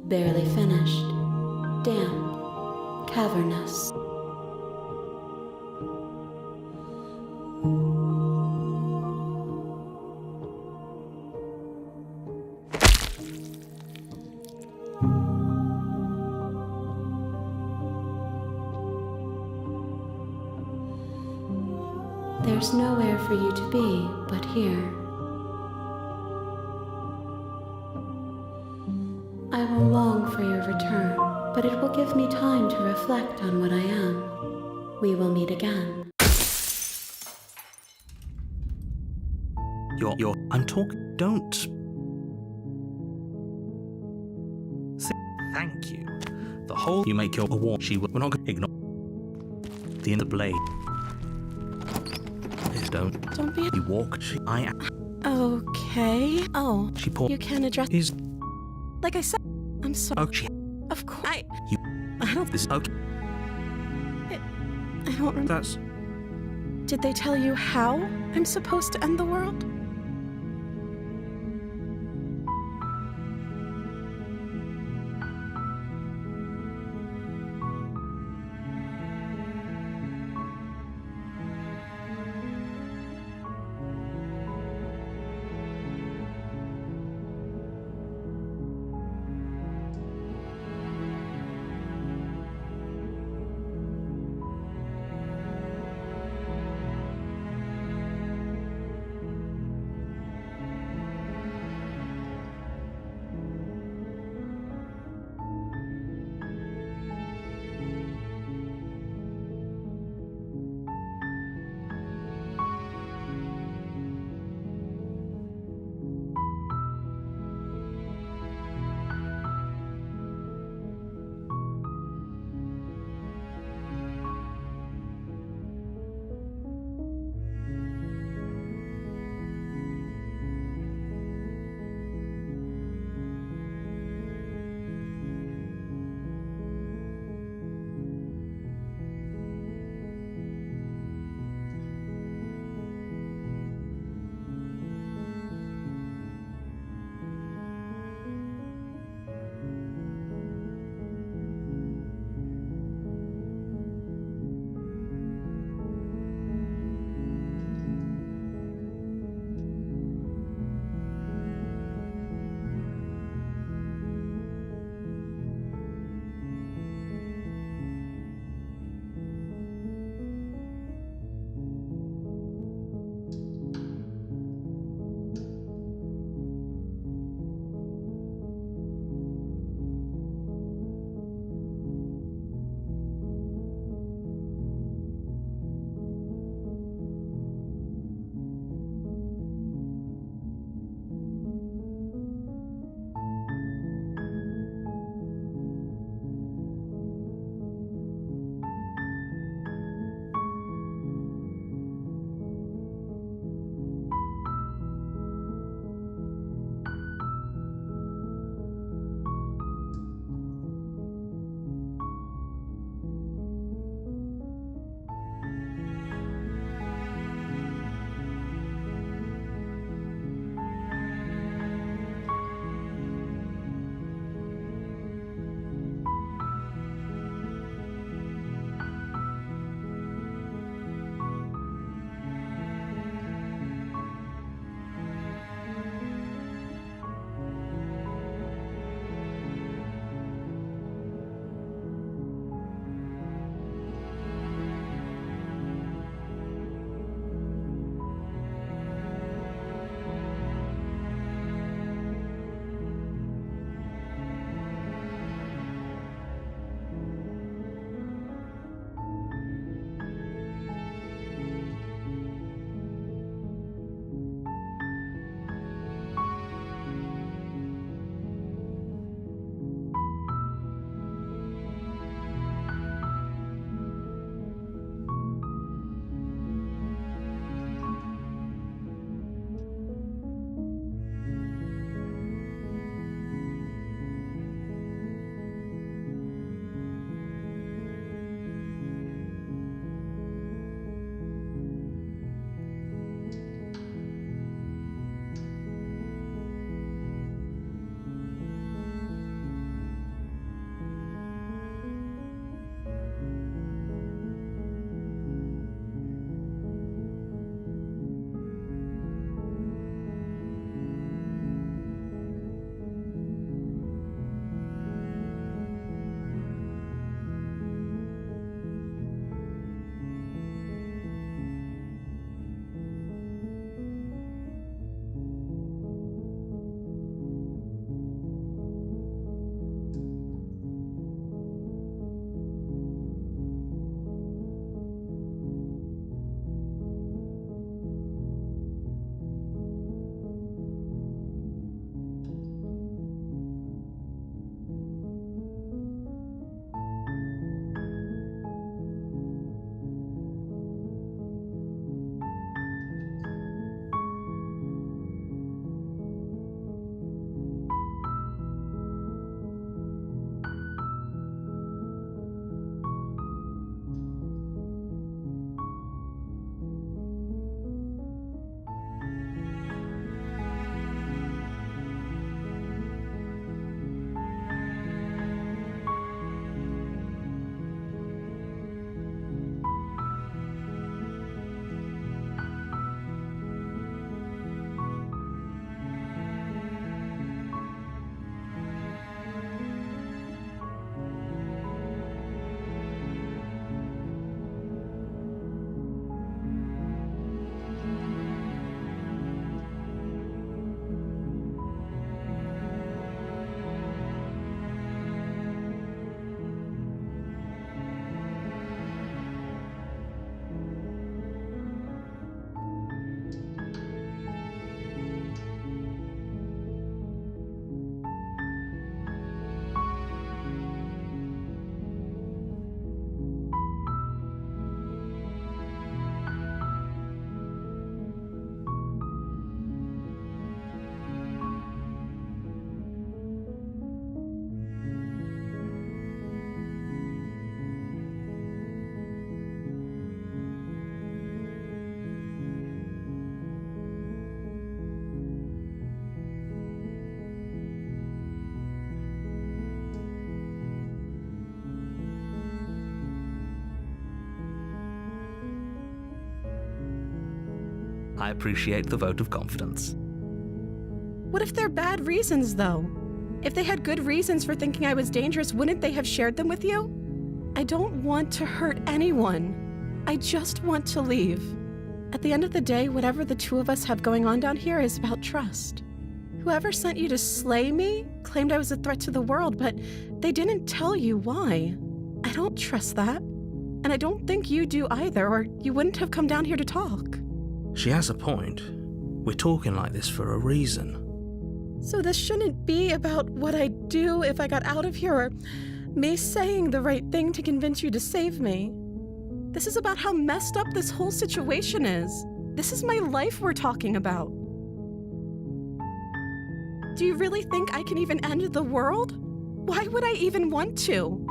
barely finished, damp, cavernous. There's nowhere for you to be but here. I will long for your return, but it will give me time to reflect on what I am. We will meet again. I'm talking. Don't. Thank you. The whole. You make your award. We're not going to ignore. The end of the blade. Please don't. Don't be. You walk. I. Okay. Oh. She poured. You can address. Is. Like I said, I'm sorry. Oh, she. Of course. I don't. This. Okay. I don't remember. That's. Did they tell you how I'm supposed to end the world? I appreciate the vote of confidence. What if they're bad reasons, though? If they had good reasons for thinking I was dangerous, wouldn't they have shared them with you? I don't want to hurt anyone. I just want to leave. At the end of the day, whatever the two of us have going on down here is about trust. Whoever sent you to slay me claimed I was a threat to the world, but they didn't tell you why. I don't trust that. And I don't think you do either, or you wouldn't have come down here to talk. She has a point. We're talking like this for a reason. So this shouldn't be about what I'd do if I got out of here, or me saying the right thing to convince you to save me. This is about how messed up this whole situation is. This is my life we're talking about. Do you really think I can even end the world? Why would I even want to?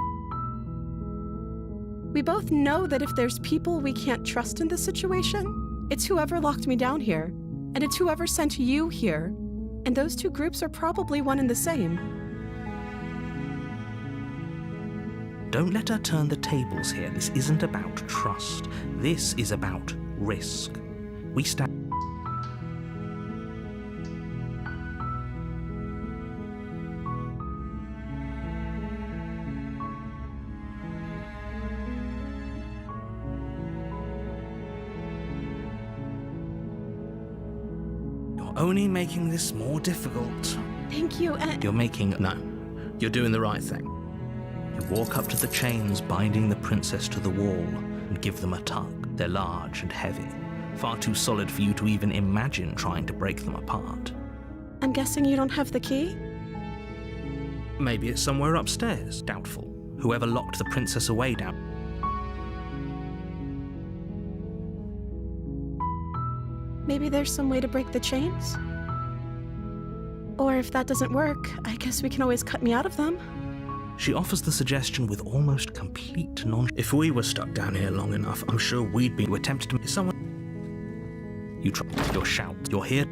We both know that if there's people we can't trust in this situation, it's whoever locked me down here, and it's whoever sent you here. And those two groups are probably one and the same. Don't let her turn the tables here. This isn't about trust. This is about risk. We stand. You're only making this more difficult. Thank you, and You're making... No. You're doing the right thing. You walk up to the chains binding the princess to the wall and give them a tug. They're large and heavy, far too solid for you to even imagine trying to break them apart. I'm guessing you don't have the key? Maybe it's somewhere upstairs. Doubtful. Whoever locked the princess away down... Maybe there's some way to break the chains? Or if that doesn't work, I guess we can always cut me out of them. She offers the suggestion with almost complete If we were stuck down here long enough, I'm sure we'd be attempted to... Someone... You try... Your shout. You're here.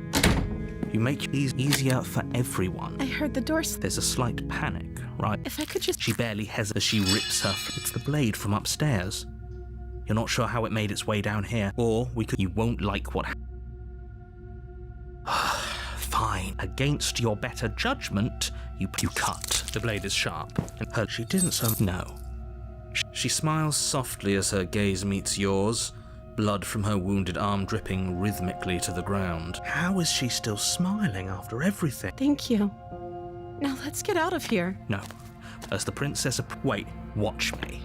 You make it easier for everyone. I heard the doors. There's a slight panic, right? If I could just... She barely hesitates as she rips her... It's the blade from upstairs. You're not sure how it made its way down here. Or we could... You won't like what... Fine. Against your better judgment, you cut. The blade is sharp. And she didn't so... No. She smiles softly as her gaze meets yours, blood from her wounded arm dripping rhythmically to the ground. How is she still smiling after everything? Thank you. Now let's get out of here. No. As the princess... Wait. Watch me.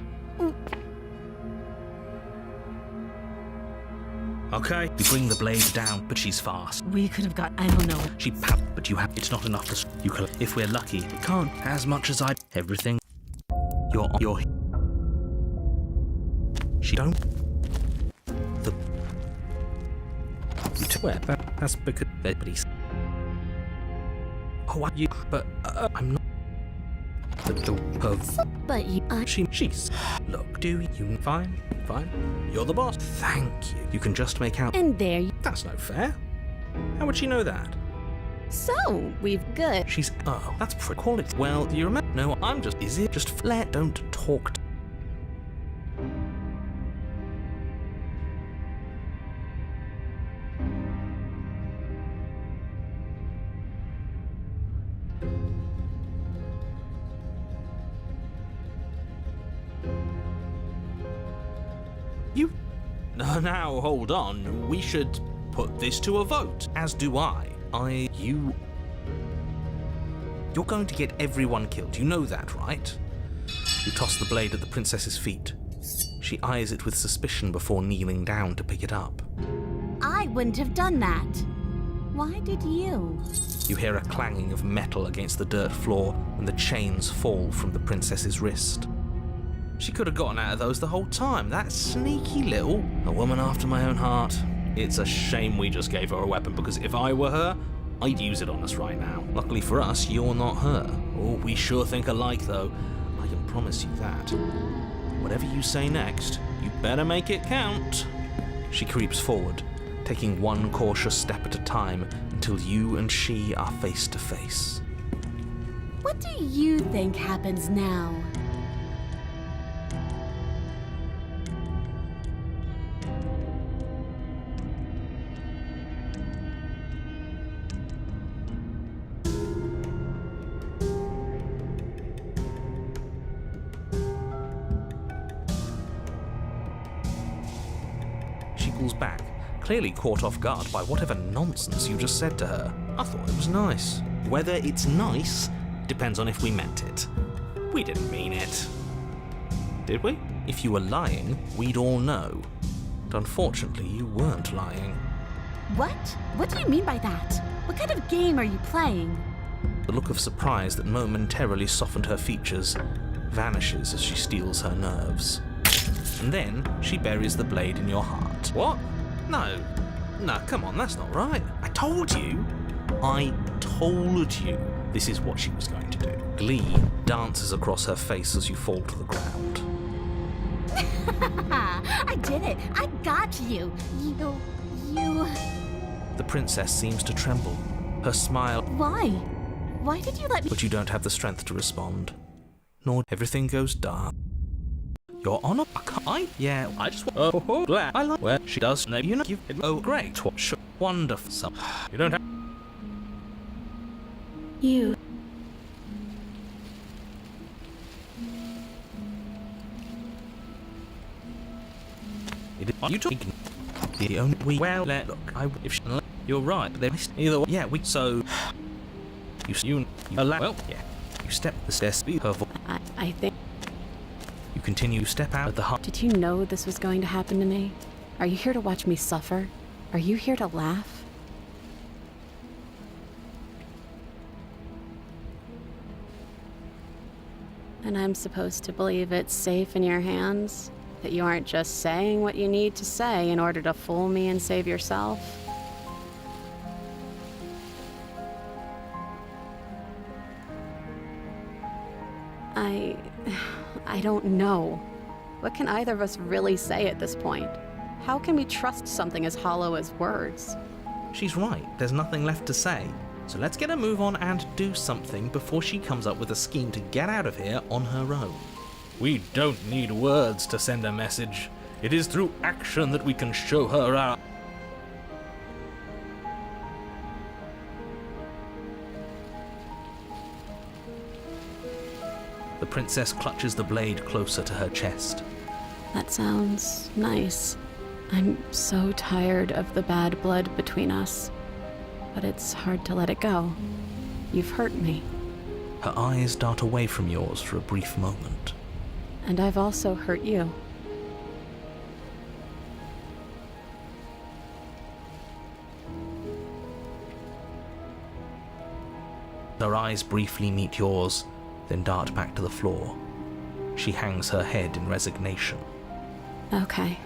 Okay. You bring the blade down, but she's fast. We could have got, I don't know. She but you have... It's not enough to... You can... If we're lucky, we can't. As much as I... Everything... You're... She don't... The... You where? That's because... Everybody's... Oh, you... But... I'm not... But you... She's... Look, do you... Fine. You're the boss. Thank you. You can just make out... And there you... That's no fair. How would she know that? So, we've good. She's... Oh, that's pretty quality. Well, do you remember? No, I'm just... Is it just... Don't talk to... You... Now, hold on. We should put this to a vote. As do I. You're going to get everyone killed. You know that, right? You toss the blade at the princess's feet. She eyes it with suspicion before kneeling down to pick it up. I wouldn't have done that. Why did you? You hear a clanging of metal against the dirt floor and the chains fall from the princess's wrist. She could have gotten out of those the whole time. That sneaky little... A woman after my own heart. It's a shame we just gave her a weapon, because if I were her, I'd use it on us right now. Luckily for us, you're not her. Oh, we sure think alike, though. I can promise you that. Whatever you say next, you better make it count. She creeps forward, taking one cautious step at a time until you and she are face to face. What do you think happens now? pulls back, clearly caught off guard by whatever nonsense you just said to her. I thought it was nice. Whether it's nice depends on if we meant it. We didn't mean it. Did we? If you were lying, we'd all know. But unfortunately, you weren't lying. What? What do you mean by that? What kind of game are you playing? The look of surprise that momentarily softened her features vanishes as she steals her nerves. And then she buries the blade in your heart. What? No, come on, that's not right. I told you this is what she was going to do. Glee dances across her face as you fall to the ground. I did it. I got you. You... The princess seems to tremble. Her smile... Why? Why did you let me... But you don't have the strength to respond. Nor everything goes dark. You're on a... Yeah, I just... Oh, glad. I like where she does know. You know... Oh, great. Wonderful. You don't have... You. You talking? The only we well look. If she, you're right. But there either way. Yeah, we so. You allow. Well, yeah. You step the stairs. Her voice. I think. You continue to step out of the heart. Did you know this was going to happen to me? Are you here to watch me suffer? Are you here to laugh? And I'm supposed to believe it's safe in your hands? That you aren't just saying what you need to say in order to fool me and save yourself? I don't know. What can either of us really say at this point? How can we trust something as hollow as words? She's right. There's nothing left to say. So let's get a move on and do something before she comes up with a scheme to get out of here on her own. We don't need words to send a message. It is through action that we can show her our... The princess clutches the blade closer to her chest. That sounds nice. I'm so tired of the bad blood between us. But it's hard to let it go. You've hurt me. Her eyes dart away from yours for a brief moment. And I've also hurt you. Her eyes briefly meet yours, then dart back to the floor. She hangs her head in resignation. Okay.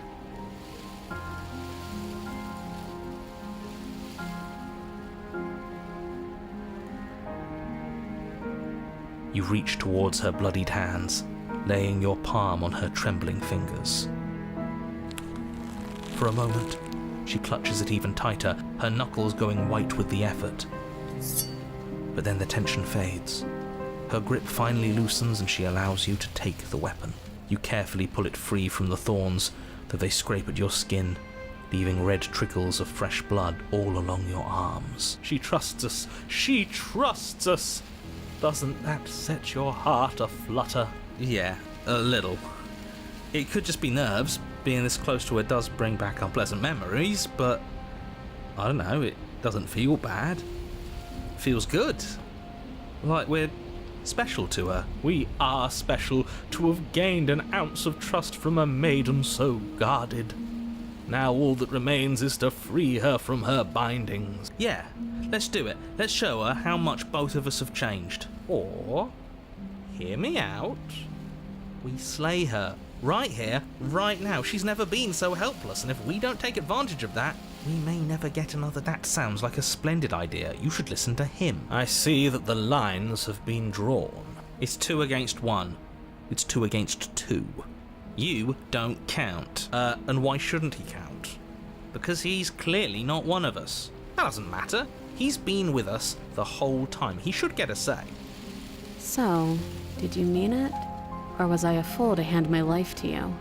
You reach towards her bloodied hands, laying your palm on her trembling fingers. For a moment, she clutches it even tighter, her knuckles going white with the effort. But then the tension fades. Her grip finally loosens and she allows you to take the weapon. You carefully pull it free from the thorns, though they scrape at your skin, leaving red trickles of fresh blood all along your arms. She trusts us! She trusts us! Doesn't that set your heart aflutter? Yeah, a little. It could just be nerves. Being this close to her does bring back unpleasant memories, but I don't know, it doesn't feel bad. It feels good. Like we're special to her. We are special to have gained an ounce of trust from a maiden so guarded. Now all that remains is to free her from her bindings. Yeah, let's do it. Let's show her how much both of us have changed. Or, hear me out, we slay her. Right here, right now. She's never been so helpless, and if we don't take advantage of that, we may never get another. That sounds like a splendid idea. You should listen to him. I see that the lines have been drawn. It's 2 against 1. It's 2 against 2. You don't count. And why shouldn't he count? Because he's clearly not one of us. That doesn't matter. He's been with us the whole time. He should get a say. So, did you mean it? Or was I a fool to hand my life to you?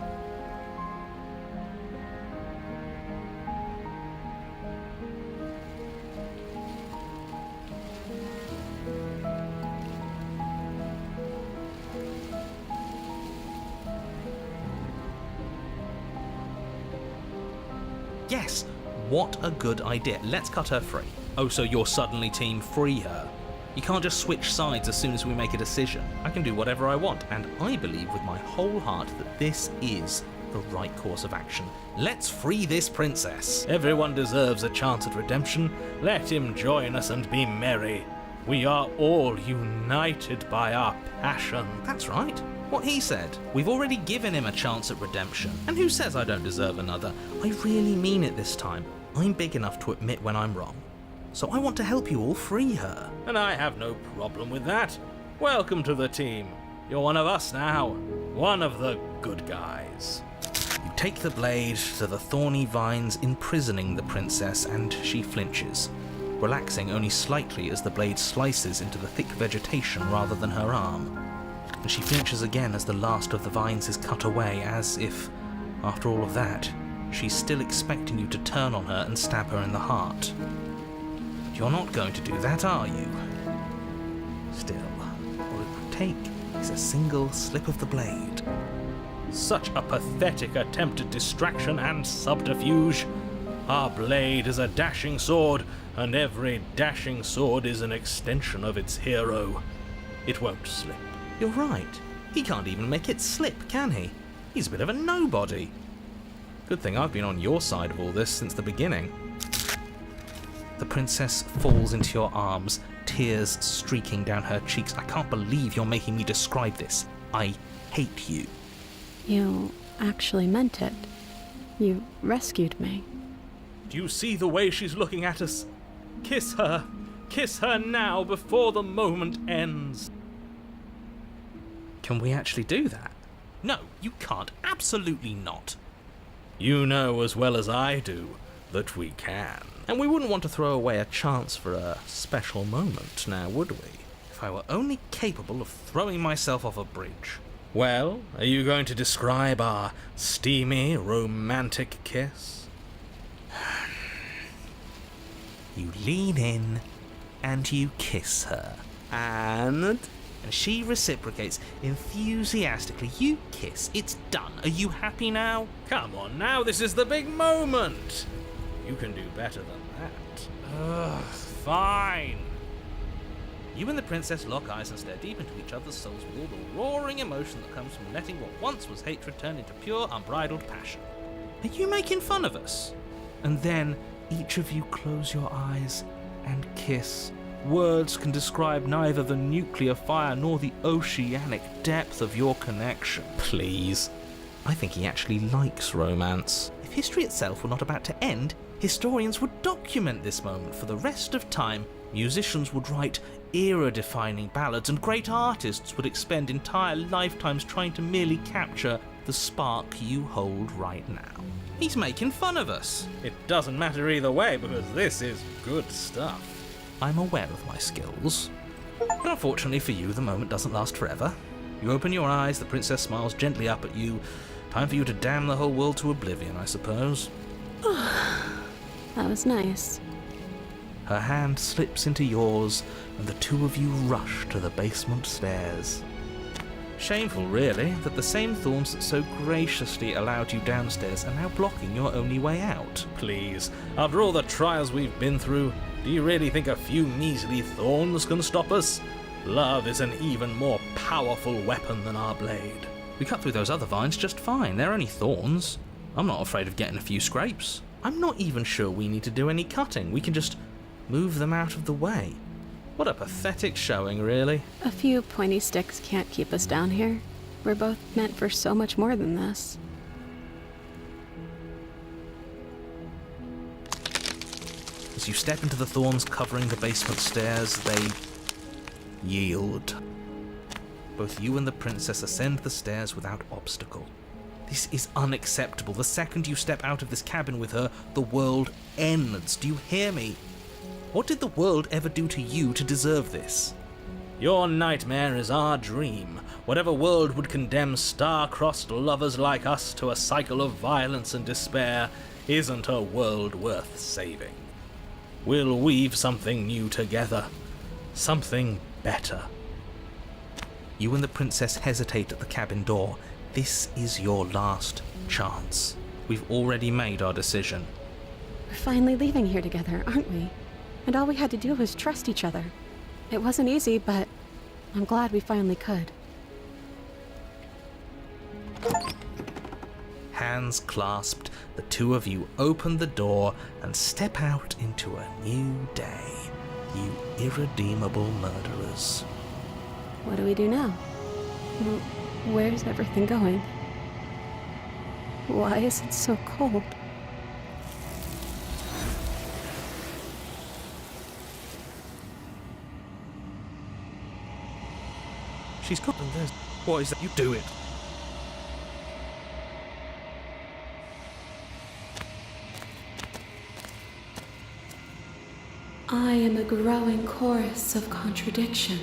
Yes, what a good idea. Let's cut her free. Oh, so you're suddenly team free her? You can't just switch sides as soon as we make a decision. I can do whatever I want, and I believe with my whole heart that this is the right course of action. Let's free this princess. Everyone deserves a chance at redemption. Let him join us and be merry. We are all united by our passion. That's right. What he said. We've already given him a chance at redemption. And who says I don't deserve another? I really mean it this time. I'm big enough to admit when I'm wrong. So I want to help you all free her. And I have no problem with that. Welcome to the team. You're one of us now. One of the good guys. You take the blade to the thorny vines imprisoning the princess, and she flinches, relaxing only slightly as the blade slices into the thick vegetation rather than her arm. And she flinches again as the last of the vines is cut away, as if, after all of that, she's still expecting you to turn on her and stab her in the heart. You're not going to do that, are you? Still, all it would take is a single slip of the blade. Such a pathetic attempt at distraction and subterfuge. Our blade is a dashing sword, and every dashing sword is an extension of its hero. It won't slip. You're right. He can't even make it slip, can he? He's a bit of a nobody. Good thing I've been on your side of all this since the beginning. The princess falls into your arms, tears streaking down her cheeks. I can't believe you're making me describe this. I hate you. You actually meant it. You rescued me. Do you see the way she's looking at us? Kiss her. Kiss her now before the moment ends. Can we actually do that? No, you can't. Absolutely not. You know as well as I do that we can. And we wouldn't want to throw away a chance for a special moment, now would we? If I were only capable of throwing myself off a bridge. Well, are you going to describe our steamy, romantic kiss? You lean in and you kiss her. And she reciprocates enthusiastically. You kiss. It's done. Are you happy now? Come on now, this is the big moment. You can do better than that. Ugh, fine. You and the princess lock eyes and stare deep into each other's souls with all the roaring emotion that comes from letting what once was hatred turn into pure, unbridled passion. Are you making fun of us? And then each of you close your eyes and kiss. Words can describe neither the nuclear fire nor the oceanic depth of your connection. Please. I think he actually likes romance. If history itself were not about to end, historians would document this moment for the rest of time. Musicians would write era-defining ballads, and great artists would expend entire lifetimes trying to merely capture the spark you hold right now. He's making fun of us. It doesn't matter either way, because this is good stuff. I'm aware of my skills. But unfortunately for you, the moment doesn't last forever. You open your eyes, the princess smiles gently up at you. Time for you to damn the whole world to oblivion, I suppose. That was nice. Her hand slips into yours, and the two of you rush to the basement stairs. Shameful, really, that the same thorns that so graciously allowed you downstairs are now blocking your only way out. Please, after all the trials we've been through, do you really think a few measly thorns can stop us? Love is an even more powerful weapon than our blade. We cut through those other vines just fine. They're only thorns. I'm not afraid of getting a few scrapes. I'm not even sure we need to do any cutting. We can just move them out of the way. What a pathetic showing, really. A few pointy sticks can't keep us down here. We're both meant for so much more than this. As you step into the thorns covering the basement stairs, they yield. Both you and the princess ascend the stairs without obstacle. This is unacceptable. The second you step out of this cabin with her, the world ends. Do you hear me? What did the world ever do to you to deserve this? Your nightmare is our dream. Whatever world would condemn star-crossed lovers like us to a cycle of violence and despair isn't a world worth saving. We'll weave something new together. Something better. You and the princess hesitate at the cabin door. This is your last chance. We've already made our decision. We're finally leaving here together, aren't we? And all we had to do was trust each other. It wasn't easy, but I'm glad we finally could. Hands clasped, the two of you open the door and step out into a new day, you irredeemable murderers. What do we do now? Where's everything going? Why is it so cold? She's got them there. What is that? You do it. I am a growing chorus of contradiction,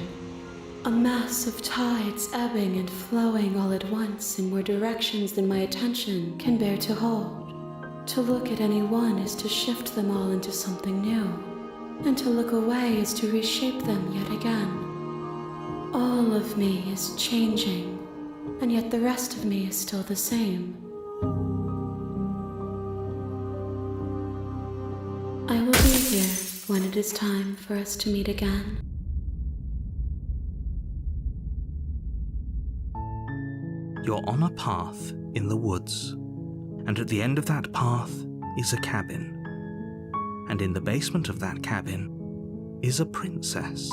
a mass of tides ebbing and flowing all at once in more directions than my attention can bear to hold. To look at any one is to shift them all into something new, and to look away is to reshape them yet again. All of me is changing, and yet the rest of me is still the same. I will be here when it is time for us to meet again. You're on a path in the woods, and at the end of that path is a cabin. And in the basement of that cabin is a princess.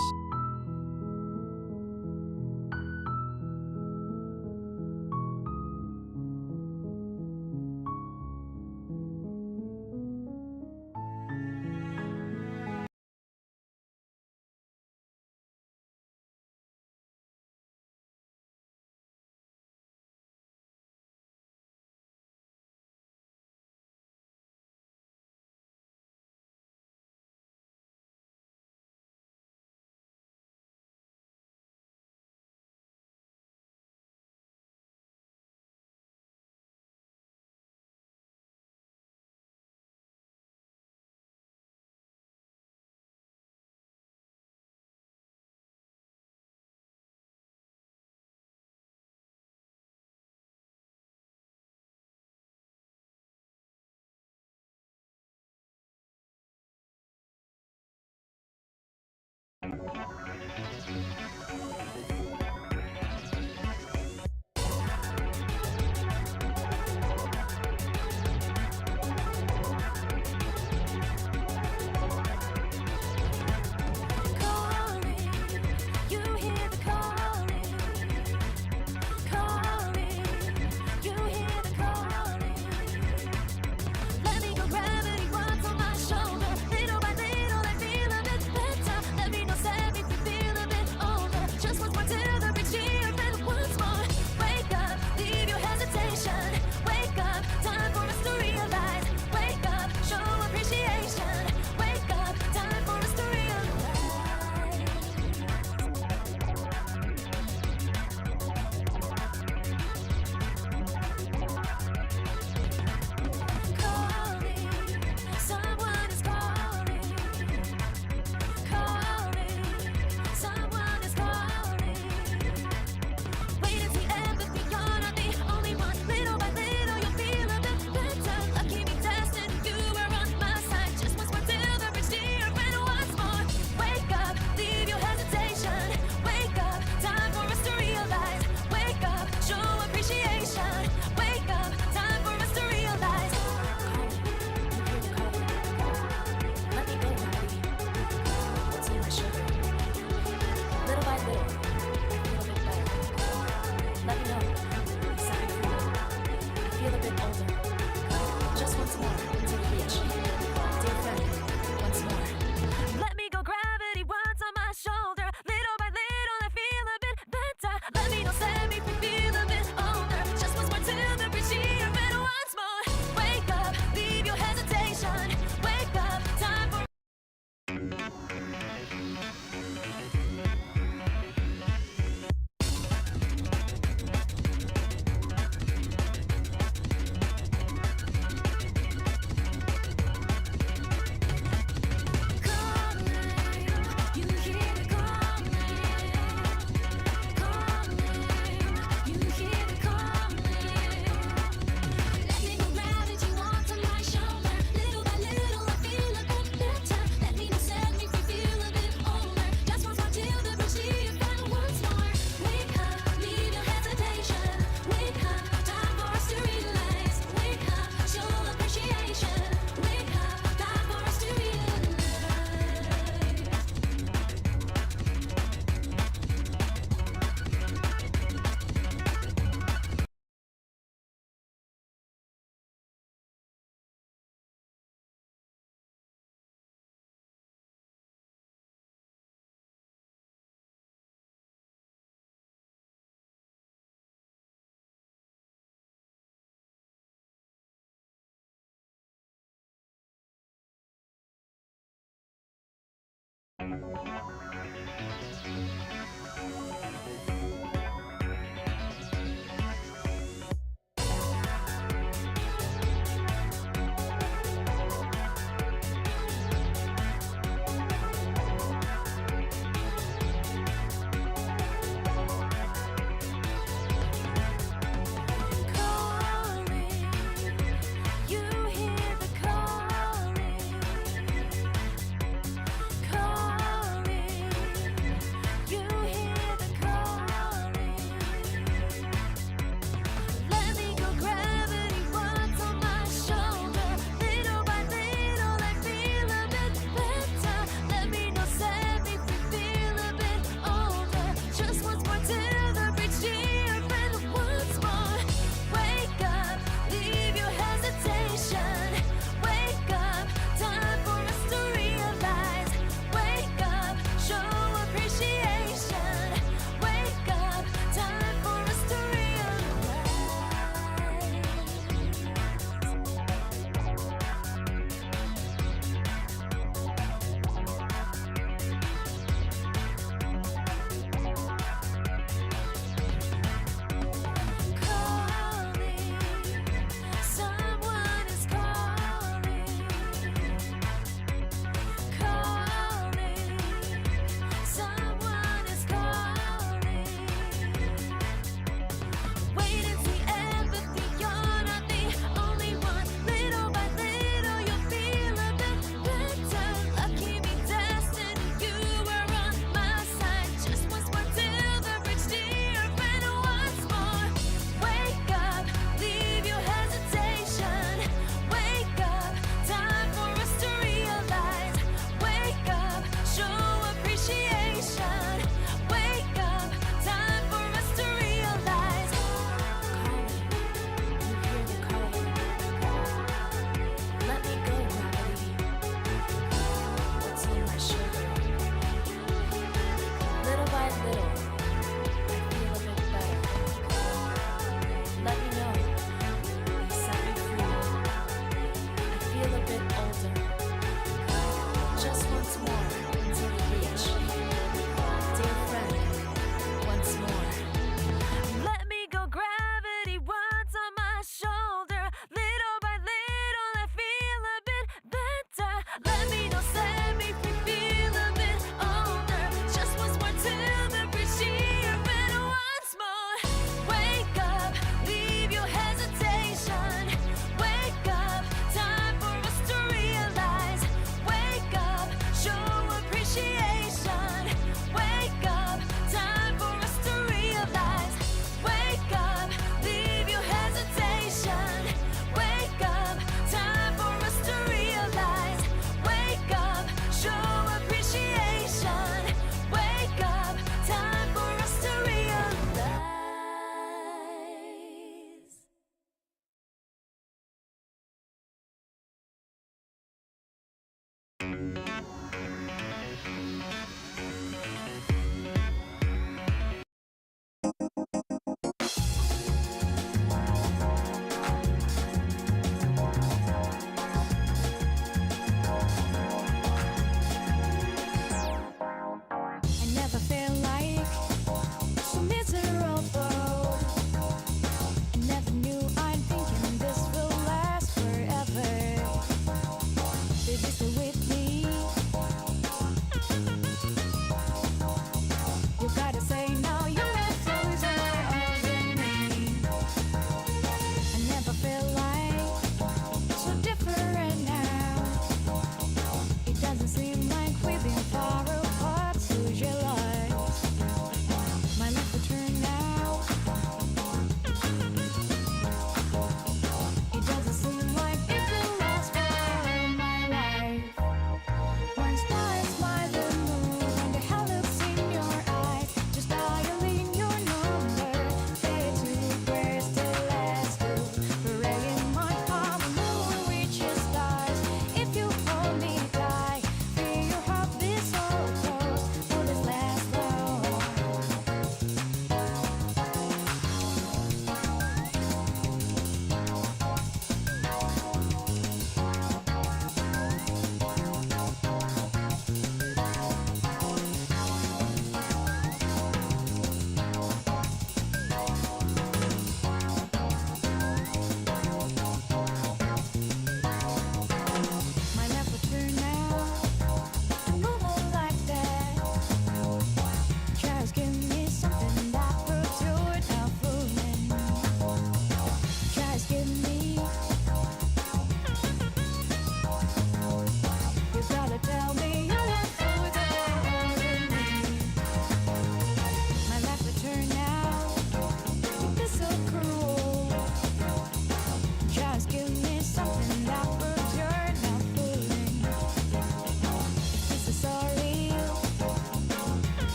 Calling,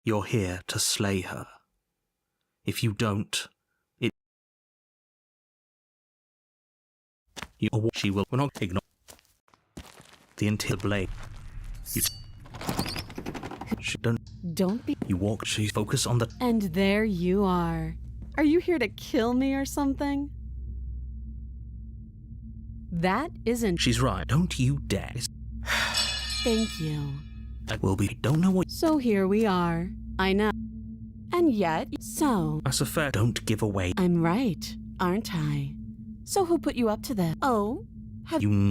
You're here to slay her. If you don't, she will not ignore the until blade. She Don't be. You walk. She focus on the. And there you are. Are you here to kill me or something? That isn't. She's right. Don't you dare. Thank you. I will be. Don't know what. So here we are. I know. And yet, so. That's a fair. Don't give away. I'm right, aren't I? So who put you up to this? Oh, have You.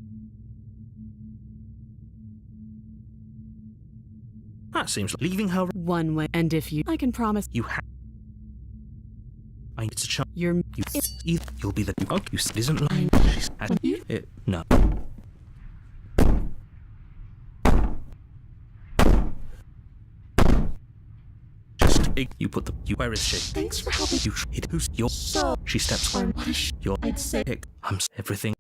That seems like leaving her. one way. And if you, I can promise You have. I need to chance. you're. You'll be the. Oh, you isn't lying. She's had it. No. Just you put the. You. Where is she? Thanks for helping. You. It. Who's your? So, She steps. or what is she? Your. I'd say. I'm. Everything.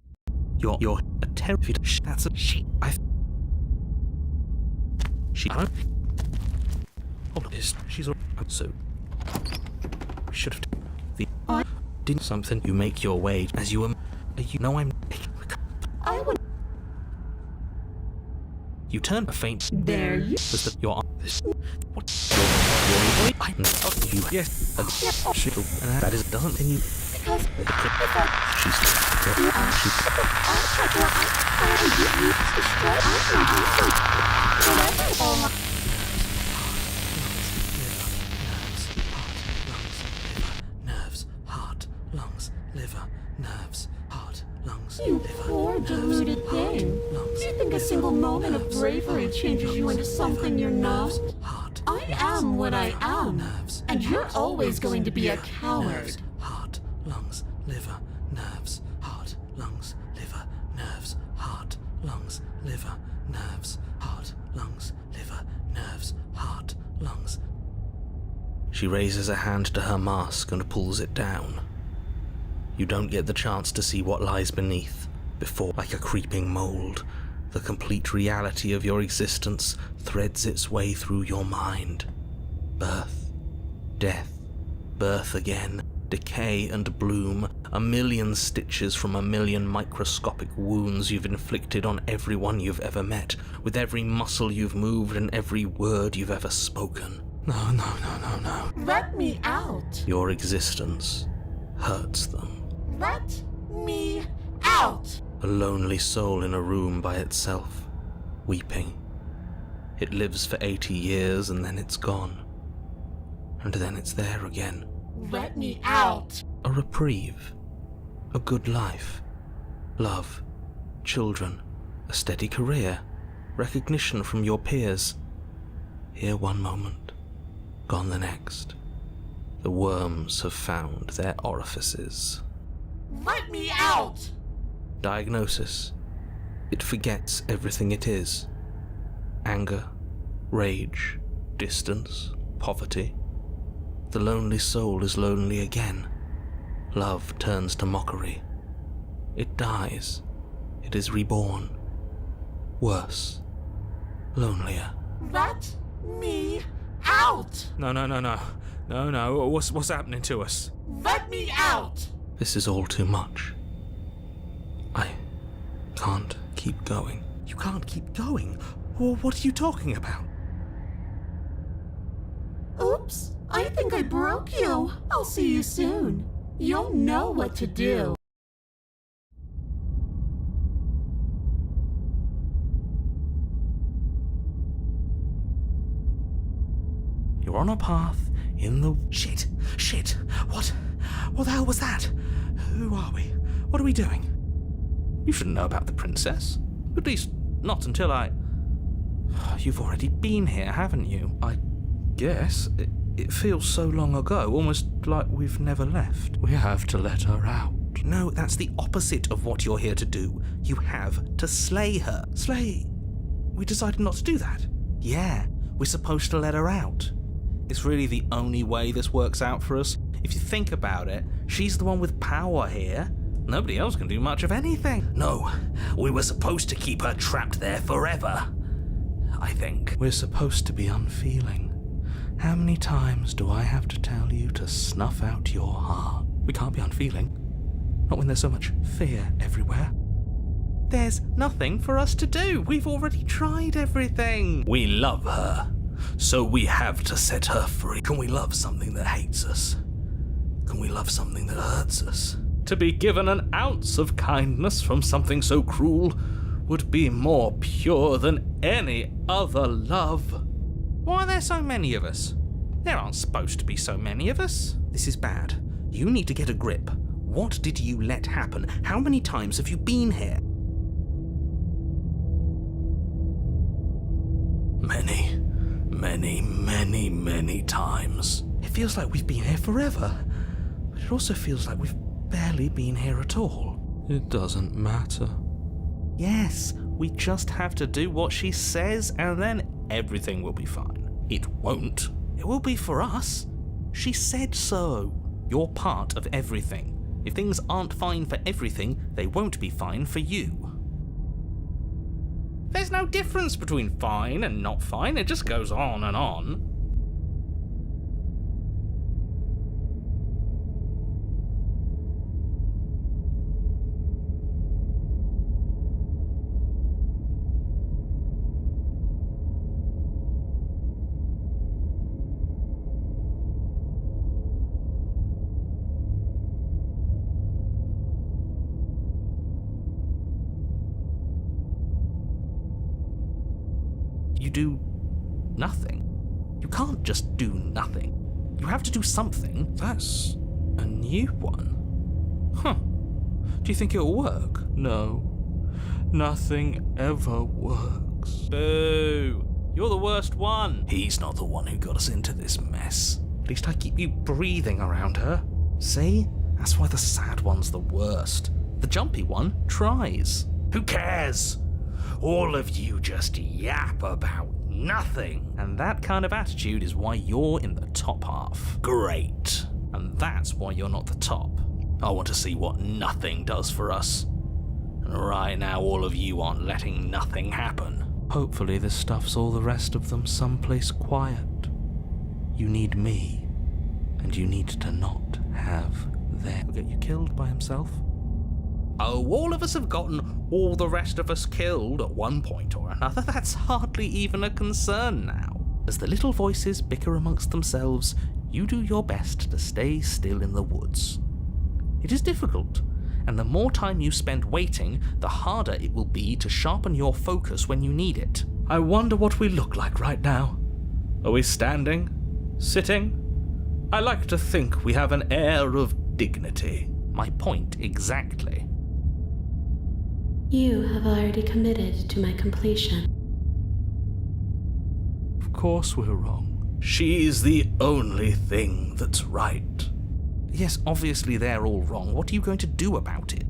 You're a terrified. That's a. She. I. She. I don't. Hold on. She's all. So. We should have. The. Did something. You make your way as you. You know I'm. I would. You turn a faint. There you. Was the your this what your I you yes she that is doesn't think you Because she's nerves, heart, lungs, liver, nerves, heart, lungs, You liver, poor deluded thing. lungs, Do you think a single moment of bravery changes you into something you're not? heart, I am what I am, nerves, and you're always going to be a coward. heart, lungs, liver, nerves, heart, lungs, liver, nerves, heart, lungs, liver, nerves, heart, lungs, liver, nerves, heart, lungs. She raises a hand to her mask and pulls it down. You don't get the chance to see what lies beneath, before, like a creeping mold, the complete reality of your existence threads its way through your mind. Birth, death, birth again, decay and bloom, a million stitches from a million microscopic wounds you've inflicted on everyone you've ever met, with every muscle you've moved and every word you've ever spoken. No. Let me out! Your existence hurts them. Let me out! A lonely soul in a room by itself, weeping. It lives for 80 years and then it's gone. And then it's there again. Let me out! A reprieve. A good life. Love. Children. A steady career. Recognition from your peers. Here one moment. Gone the next. The worms have found their orifices. Let me out! Diagnosis. It forgets everything it is. Anger, rage, distance, poverty. The lonely soul is lonely again. Love turns to mockery. It dies. It is reborn. Worse. Lonelier. Let me out! No. What's happening to us? Let me out! This is all too much. I can't keep going. You can't keep going? Well, what are you talking about? Oops, I think I broke you. I'll see you soon. You'll know what to do. You're on a path in the... Shit! What the hell was that? Who are we? What are we doing? You shouldn't know about the princess. At least, not until I... You've already been here, haven't you? I guess. It feels so long ago, almost like we've never left. We have to let her out. No, that's the opposite of what you're here to do. You have to slay her. Slay? We decided not to do that. Yeah, we're supposed to let her out. It's really the only way this works out for us. If you think about it, she's the one with power here. Nobody else can do much of anything. No, we were supposed to keep her trapped there forever. I think. We're supposed to be unfeeling. How many times do I have to tell you to snuff out your heart? We can't be unfeeling. Not when there's so much fear everywhere. There's nothing for us to do. We've already tried everything. We love her, so we have to set her free. Can we love something that hates us? Can we love something that hurts us? To be given an ounce of kindness from something so cruel would be more pure than any other love. Why are there so many of us? There aren't supposed to be so many of us. This is bad. You need to get a grip. What did you let happen? How many times have you been here? Many times. It feels like we've been here forever, but it also feels like we've barely been here at all. It doesn't matter. Yes, we just have to do what she says and then everything will be fine. It won't. It will be for us. She said so. You're part of everything. If things aren't fine for everything, they won't be fine for you. There's no difference between fine and not fine. It just goes on and on. You do nothing. You can't just do nothing. You have to do something. That's a new one. Huh. Do you think it'll work? No. Nothing ever works. Boo! You're the worst one. He's not the one who got us into this mess. At least I keep you breathing around her. See? That's why the sad one's the worst. The jumpy one tries. Who cares? All of you just yap about nothing. And that kind of attitude is why you're in the top half. Great. And that's why you're not the top. I want to see what nothing does for us. And right now all of you aren't letting nothing happen. Hopefully this stuffs all the rest of them someplace quiet. You need me, and you need to not have them. He'll get you killed by himself. Oh, all of us have gotten all the rest of us killed at one point or another. That's hardly even a concern now. As the little voices bicker amongst themselves, you do your best to stay still in the woods. It is difficult, and the more time you spend waiting, the harder it will be to sharpen your focus when you need it. I wonder what we look like right now. Are we standing? Sitting? I like to think we have an air of dignity. My point exactly. You have already committed to my completion. Of course we're wrong. She's the only thing that's right. Yes, obviously they're all wrong. What are you going to do about it?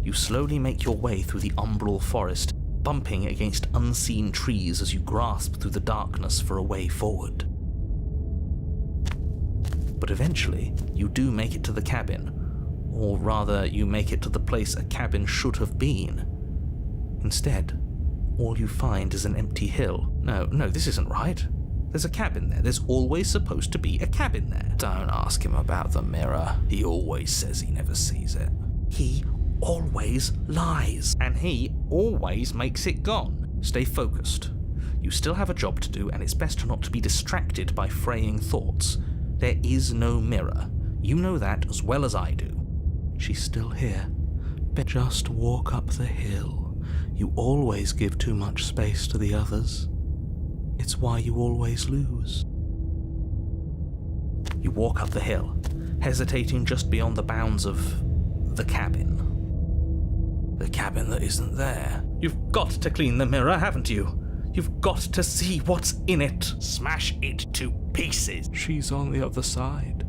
You slowly make your way through the umbral forest, bumping against unseen trees as you grasp through the darkness for a way forward. But eventually, you do make it to the cabin. Or rather, you make it to the place a cabin should have been. Instead, all you find is an empty hill. No, this isn't right. There's a cabin there. There's always supposed to be a cabin there. Don't ask him about the mirror. He always says he never sees it. He always lies. And he always makes it gone. Stay focused. You still have a job to do, and it's best not to be distracted by fraying thoughts. There is no mirror. You know that as well as I do. She's still here. But just walk up the hill. You always give too much space to the others. It's why you always lose. You walk up the hill, hesitating just beyond the bounds of the cabin. The cabin that isn't there. You've got to clean the mirror, haven't you? You've got to see what's in it. Smash it to pieces. She's on the other side,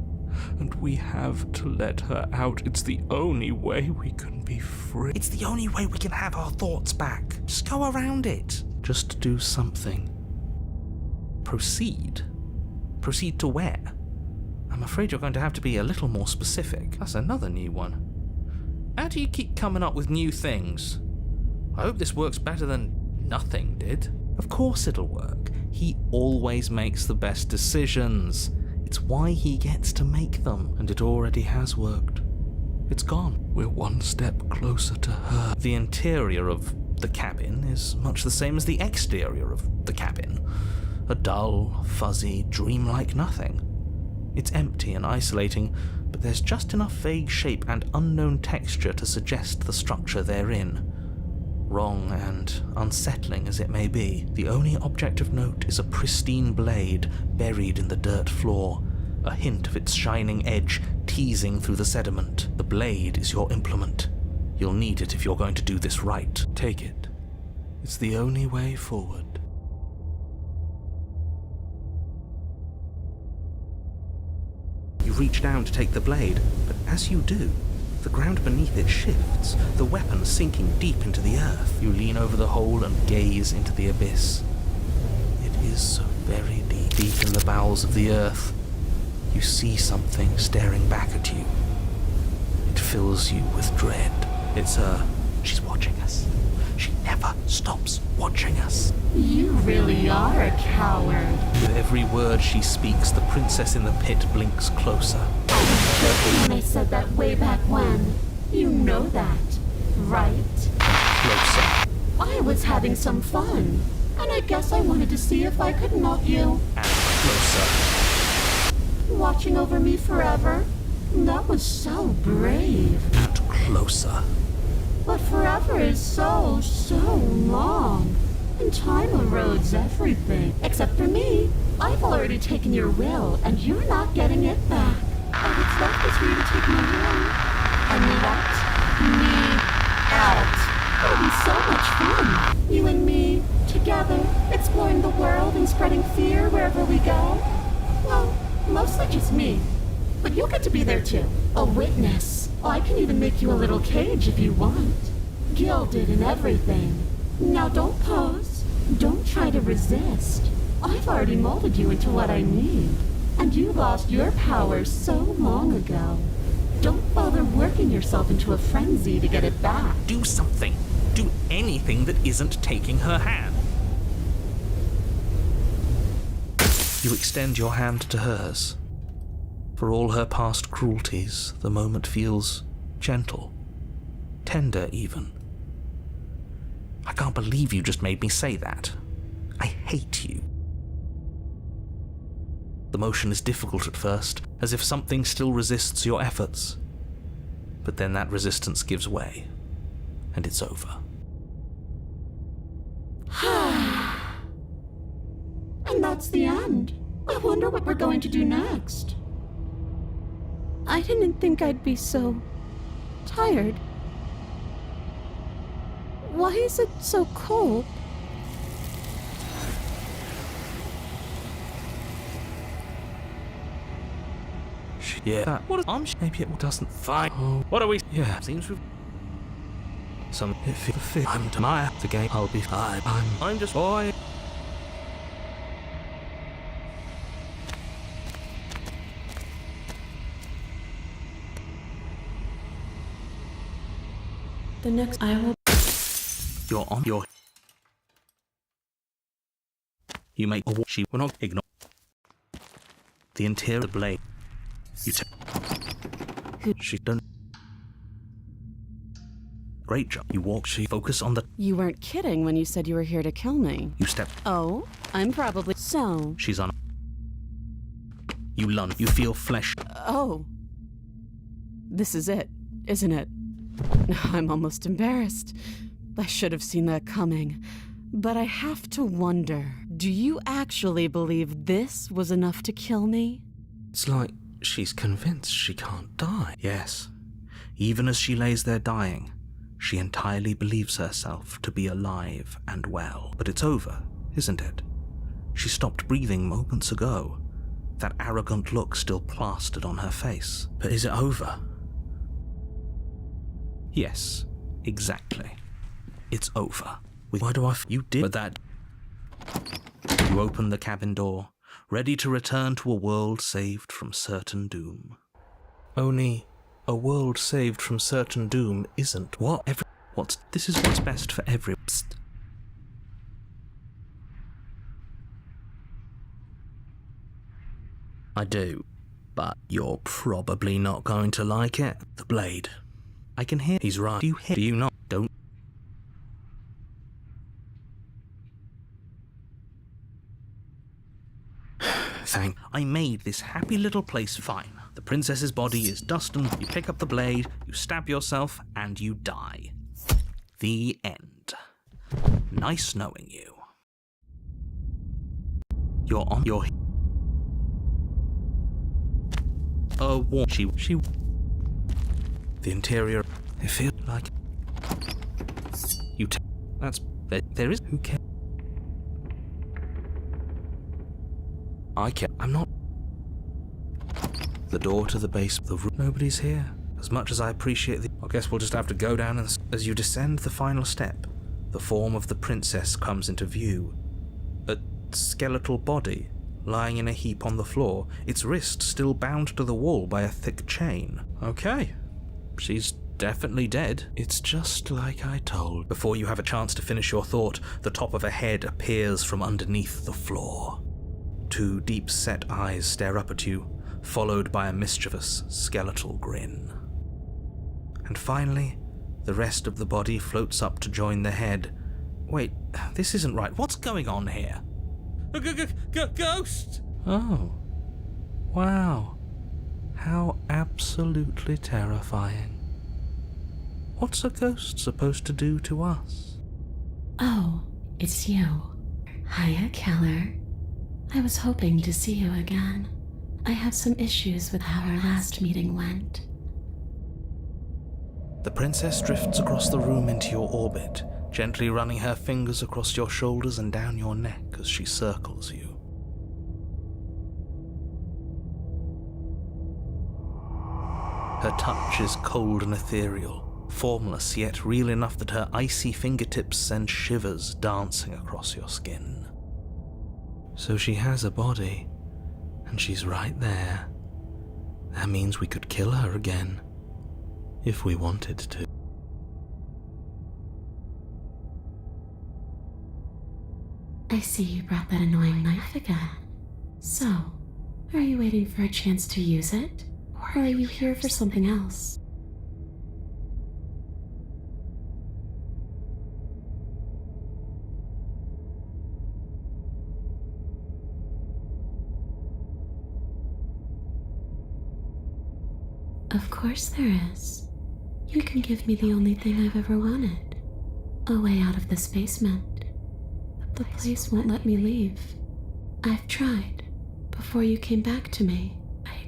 and we have to let her out. It's the only way we can be free. It's the only way we can have our thoughts back. Just go around it. Just do something. Proceed? Proceed to where? I'm afraid you're going to have to be a little more specific. That's another new one. How do you keep coming up with new things? I hope this works better than nothing did. Of course it'll work. He always makes the best decisions. It's why he gets to make them, and it already has worked. It's gone. We're one step closer to her. The interior of the cabin is much the same as the exterior of the cabin. A dull, fuzzy, dreamlike nothing. It's empty and isolating, but there's just enough vague shape and unknown texture to suggest the structure they're in. Wrong and unsettling as it may be, the only object of note is a pristine blade buried in the dirt floor, a hint of its shining edge teasing through the sediment. The blade is your implement. You'll need it if you're going to do this right. Take it. It's the only way forward. You reach down to take the blade, but as you do, the ground beneath it shifts, the weapon sinking deep into the earth. You lean over the hole and gaze into the abyss. It is so very deep, deep in the bowels of the earth. You see something staring back at you. It fills you with dread. It's her. She's watching us. She never stops watching us. You really are a coward. With every word she speaks, the princess in the pit blinks closer. I was joking when I said that way back when. You know that, right? Closer. I was having some fun, and I guess I wanted to see if I could melt you. And closer. Watching over me forever? That was so brave. And closer. But forever is so long. And time erodes everything. Except for me. I've already taken your will, and you're not getting it back. All that's left is for you to take my will and let me out. It'll be so much fun. You and me, together, exploring the world and spreading fear wherever we go. Well, mostly just me. But you'll get to be there too. A witness. I can even make you a little cage if you want. Gilded and everything. Now don't pose. Don't try to resist. I've already molded you into what I need. And you lost your power so long ago. Don't bother working yourself into a frenzy to get it back. Do something. Do anything that isn't taking her hand. You extend your hand to hers. For all her past cruelties, the moment feels gentle, tender even. I can't believe you just made me say that. I hate you. The motion is difficult at first, as if something still resists your efforts. But then that resistance gives way, and it's over. And that's the end. I wonder what we're going to do next. I didn't think I'd be so tired. Why is it so cold? Yeah. What? Maybe it doesn't. Fine. Oh, What are we? yeah. Seems we've. Some if I'm Tamaya, the game. I'll be fine. I'm just boy. The next I will. You're on your. You make a she will not ignore the interior of the blade. You she done. Great job. You walk. She focus on the. You weren't kidding when you said you were here to kill me. You step. Oh, I'm probably so. She's on. You lunge. You feel flesh. Oh. This is it, isn't it? I'm almost embarrassed. I should have seen that coming. But I have to wonder, do you actually believe this was enough to kill me? It's like she's convinced she can't die. Yes. Even as she lays there dying, she entirely believes herself to be alive and well. But it's over, isn't it? She stopped breathing moments ago. That arrogant look still plastered on her face. But is it over? Yes, exactly. It's over. Why do you did but that. You open the cabin door, ready to return to a world saved from certain doom. Only a world saved from certain doom isn't this is what's best for every. Psst. I do, but you're probably not going to like it. The blade. I can hear. He's right. Do you hear? Do you not? Don't. Thank. I made this happy little place fine. The princess's body is dust and you pick up the blade, you stab yourself, and you die. The end. Nice knowing you. You're on your... She... The interior... It feels like... You That's... There is... Who cares? I can't... I'm not... The door to the base of the room... Nobody's here. As much as I appreciate the... I guess we'll just have to go down and... As you descend the final step, the form of the princess comes into view. A skeletal body, lying in a heap on the floor, its wrist still bound to the wall by a thick chain. Okay. She's definitely dead. It's just like I told. Before you have a chance to finish your thought, the top of a head appears from underneath the floor. Two deep-set eyes stare up at you, followed by a mischievous, skeletal grin. And finally, the rest of the body floats up to join the head. Wait, this isn't right. What's going on here? Ghost! Oh. Wow. How absolutely terrifying. What's a ghost supposed to do to us? Oh, it's you. Hiya, Keller. I was hoping to see you again. I have some issues with how our last meeting went. The princess drifts across the room into your orbit, gently running her fingers across your shoulders and down your neck as she circles you. Her touch is cold and ethereal, formless yet real enough that her icy fingertips send shivers dancing across your skin. So she has a body, and she's right there. That means we could kill her again, if we wanted to. I see you brought that annoying knife again. So, are you waiting for a chance to use it? Or are you here for something else? Of course there is. You can give me the only thing I've ever wanted. A way out of this basement. The place won't let me leave. I've tried. Before you came back to me,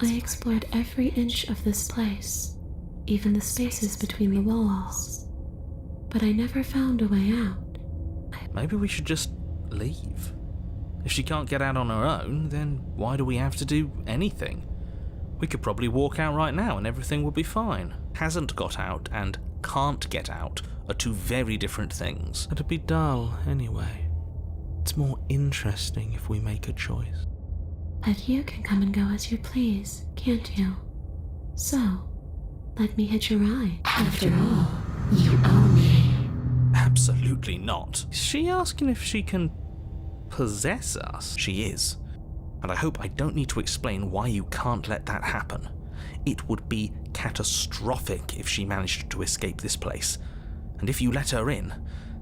I explored every inch of this place, even the spaces between the walls. But I never found a way out. Maybe we should just leave. If she can't get out on her own, then why do we have to do anything? We could probably walk out right now and everything will be fine. Hasn't got out and can't get out are two very different things. It'd be dull anyway. It's more interesting if we make a choice. But you can come and go as you please, can't you? So, let me hitch a ride. After all, you own me. Absolutely not. Is she asking if she can possess us? She is. And I hope I don't need to explain why you can't let that happen. It would be catastrophic if she managed to escape this place. And if you let her in,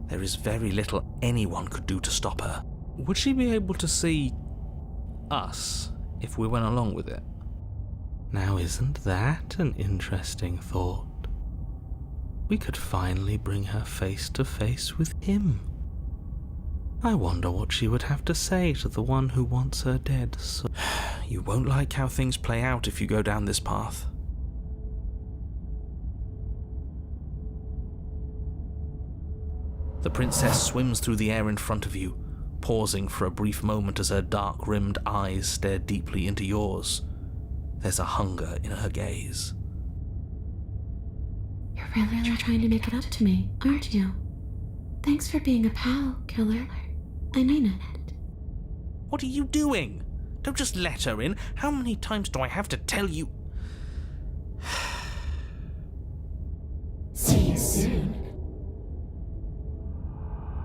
there is very little anyone could do to stop her. Would she be able to see us if we went along with it? Now isn't that an interesting thought? We could finally bring her face to face with him. I wonder what she would have to say to the one who wants her dead so... You won't like how things play out if you go down this path. The princess swims through the air in front of you, pausing for a brief moment as her dark-rimmed eyes stare deeply into yours. There's a hunger in her gaze. You're really trying to make it up to me, aren't you? Thanks for being a pal, Killer. I mean it. What are you doing? Don't just let her in. How many times do I have to tell you? See you soon.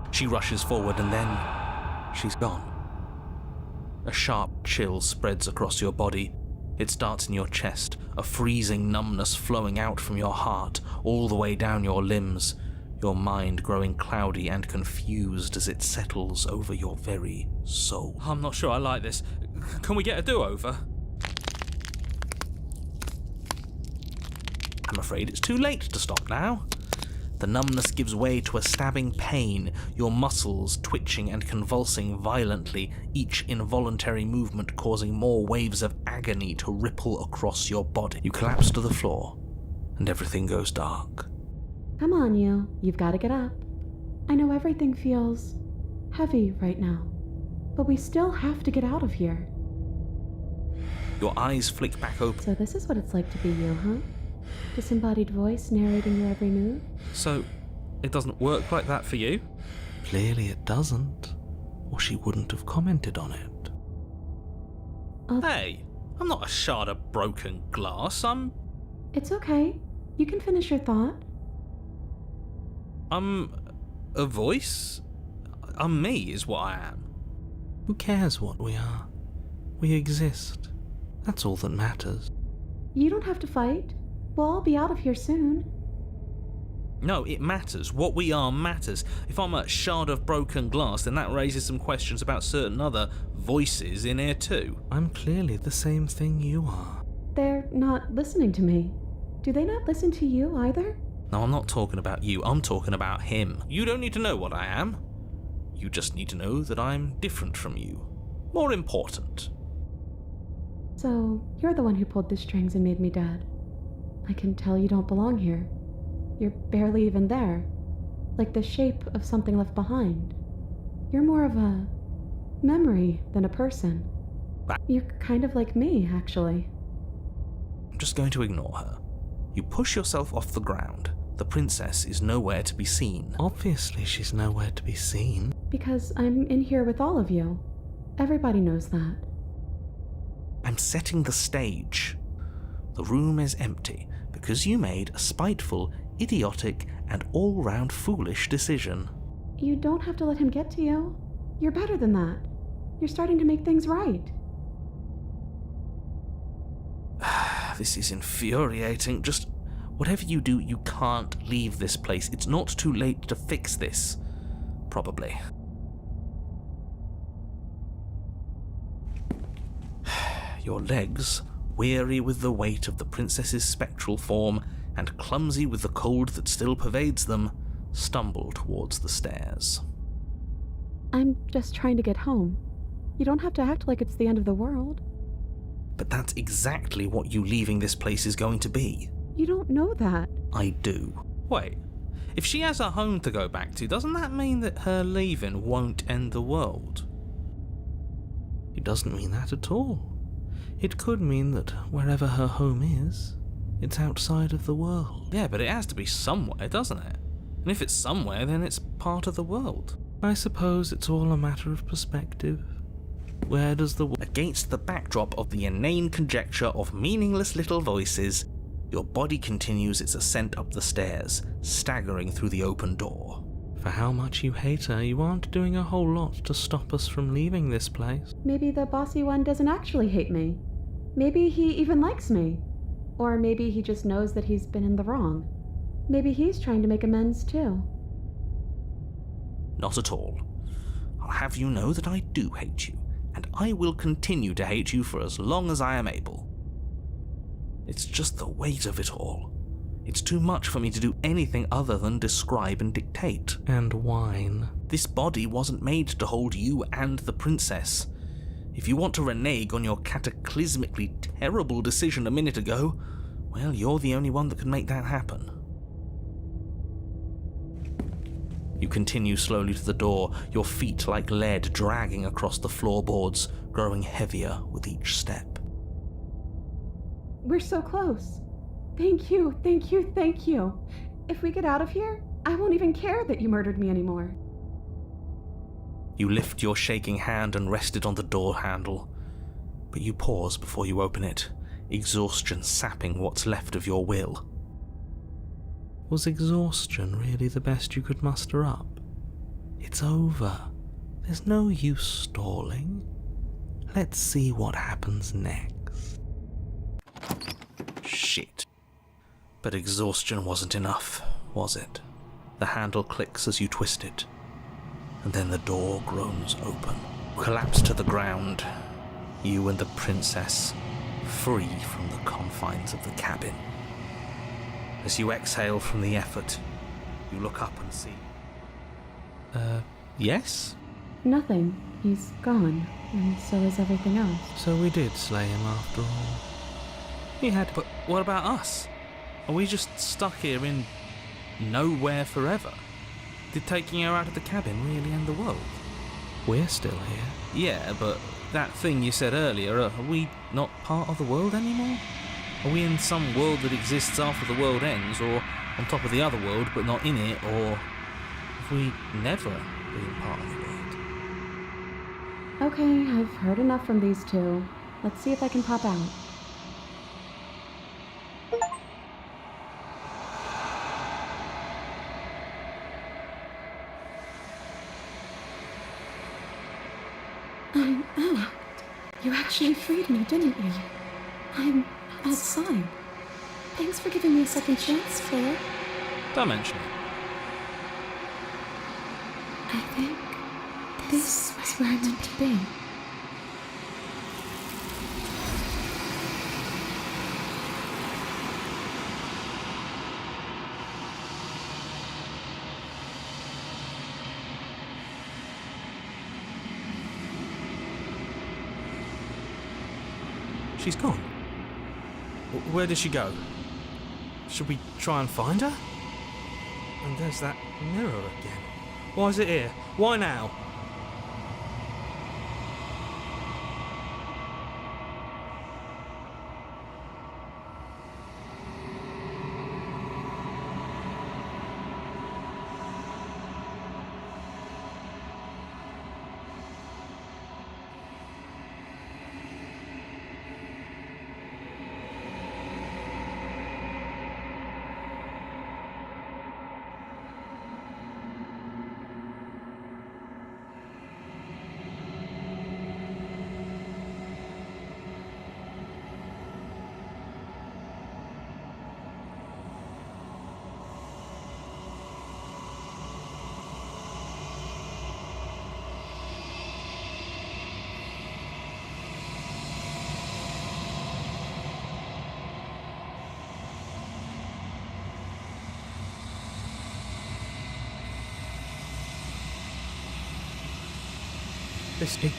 She rushes forward and then she's gone. A sharp chill spreads across your body. It starts in your chest, a freezing numbness flowing out from your heart, all the way down your limbs, your mind growing cloudy and confused as it settles over your very soul. I'm not sure I like this. Can we get a do-over? I'm afraid it's too late to stop now. The numbness gives way to a stabbing pain, your muscles twitching and convulsing violently, each involuntary movement causing more waves of agony to ripple across your body. You collapse to the floor, and everything goes dark. Come on, you. You've got to get up. I know everything feels heavy right now, but we still have to get out of here. Your eyes flick back open. So this is what it's like to be you, huh? Disembodied voice narrating your every move? So, it doesn't work like that for you? Clearly it doesn't, or she wouldn't have commented on it. Hey, I'm not a shard of broken glass. It's okay. You can finish your thought. I'm a voice? I'm me, is what I am. Who cares what we are? We exist. That's all that matters. You don't have to fight. We'll all be out of here soon. No, it matters. What we are matters. If I'm a shard of broken glass, then that raises some questions about certain other voices in here too. I'm clearly the same thing you are. They're not listening to me. Do they not listen to you either? No, I'm not talking about you. I'm talking about him. You don't need to know what I am. You just need to know that I'm different from you. More important. So, you're the one who pulled the strings and made me dead. I can tell you don't belong here. You're barely even there. Like the shape of something left behind. You're more of a memory than a person. You're kind of like me, actually. I'm just going to ignore her. You push yourself off the ground. The princess is nowhere to be seen. Obviously she's nowhere to be seen. Because I'm in here with all of you. Everybody knows that. I'm setting the stage. The room is empty because you made a spiteful, idiotic, and all-round foolish decision. You don't have to let him get to you. You're better than that. You're starting to make things right. This is infuriating. Just whatever you do, you can't leave this place. It's not too late to fix this. Probably. Your legs, weary with the weight of the princess's spectral form and clumsy with the cold that still pervades them, stumble towards the stairs. I'm just trying to get home. You don't have to act like it's the end of the world. But that's exactly what you leaving this place is going to be. You don't know that. I do. Wait, if she has a home to go back to, doesn't that mean that her leaving won't end the world? It doesn't mean that at all. It could mean that wherever her home is, it's outside of the world. Yeah, but it has to be somewhere, doesn't it? And if it's somewhere, then it's part of the world. I suppose it's all a matter of perspective. Where does the... Against the backdrop of the inane conjecture of meaningless little voices, your body continues its ascent up the stairs, staggering through the open door. For how much you hate her, you aren't doing a whole lot to stop us from leaving this place. Maybe the bossy one doesn't actually hate me. Maybe he even likes me. Or maybe he just knows that he's been in the wrong. Maybe he's trying to make amends too. Not at all. I'll have you know that I do hate you, and I will continue to hate you for as long as I am able. It's just the weight of it all. It's too much for me to do anything other than describe and dictate. And whine. This body wasn't made to hold you and the princess. If you want to renege on your cataclysmically terrible decision a minute ago, well, you're the only one that can make that happen. You continue slowly to the door, your feet like lead dragging across the floorboards, growing heavier with each step. We're so close. Thank you, thank you, thank you. If we get out of here, I won't even care that you murdered me anymore. You lift your shaking hand and rest it on the door handle, but you pause before you open it, exhaustion sapping what's left of your will. Was exhaustion really the best you could muster up? It's over. There's no use stalling. Let's see what happens next. Shit. But exhaustion wasn't enough, was it? The handle clicks as you twist it, and then the door groans open. Collapse to the ground, you and the princess, free from the confines of the cabin. As you exhale from the effort, you look up and see... yes? Nothing. He's gone, and so is everything else. So we did slay him after all. He had... But what about us? Are we just stuck here in nowhere forever? Did taking her out of the cabin really end the world? We're still here. Yeah, but that thing you said earlier, are we not part of the world anymore? Are we in some world that exists after the world ends, or on top of the other world but not in it, or have we never been part of the world? Okay, I've heard enough from these two. Let's see if I can pop out. I'm out. You actually freed me, didn't you? I'm outside. Thanks for giving me a second chance, Claire. Don't mention it. I think this was where I meant to be. She's gone. Where did she go? Should we try and find her? And there's that mirror again. Why is it here? Why now? This is...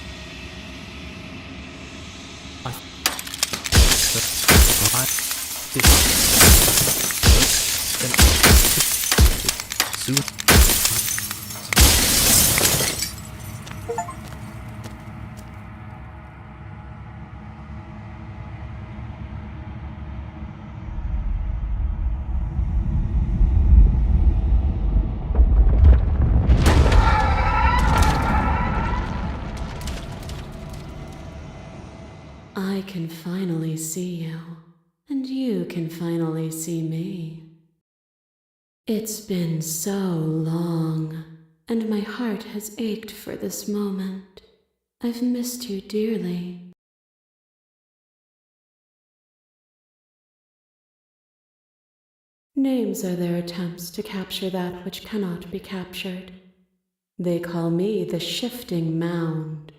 I can finally see you, and you can finally see me. It's been so long, and my heart has ached for this moment. I've missed you dearly. Names are their attempts to capture that which cannot be captured. They call me the Shifting Mound,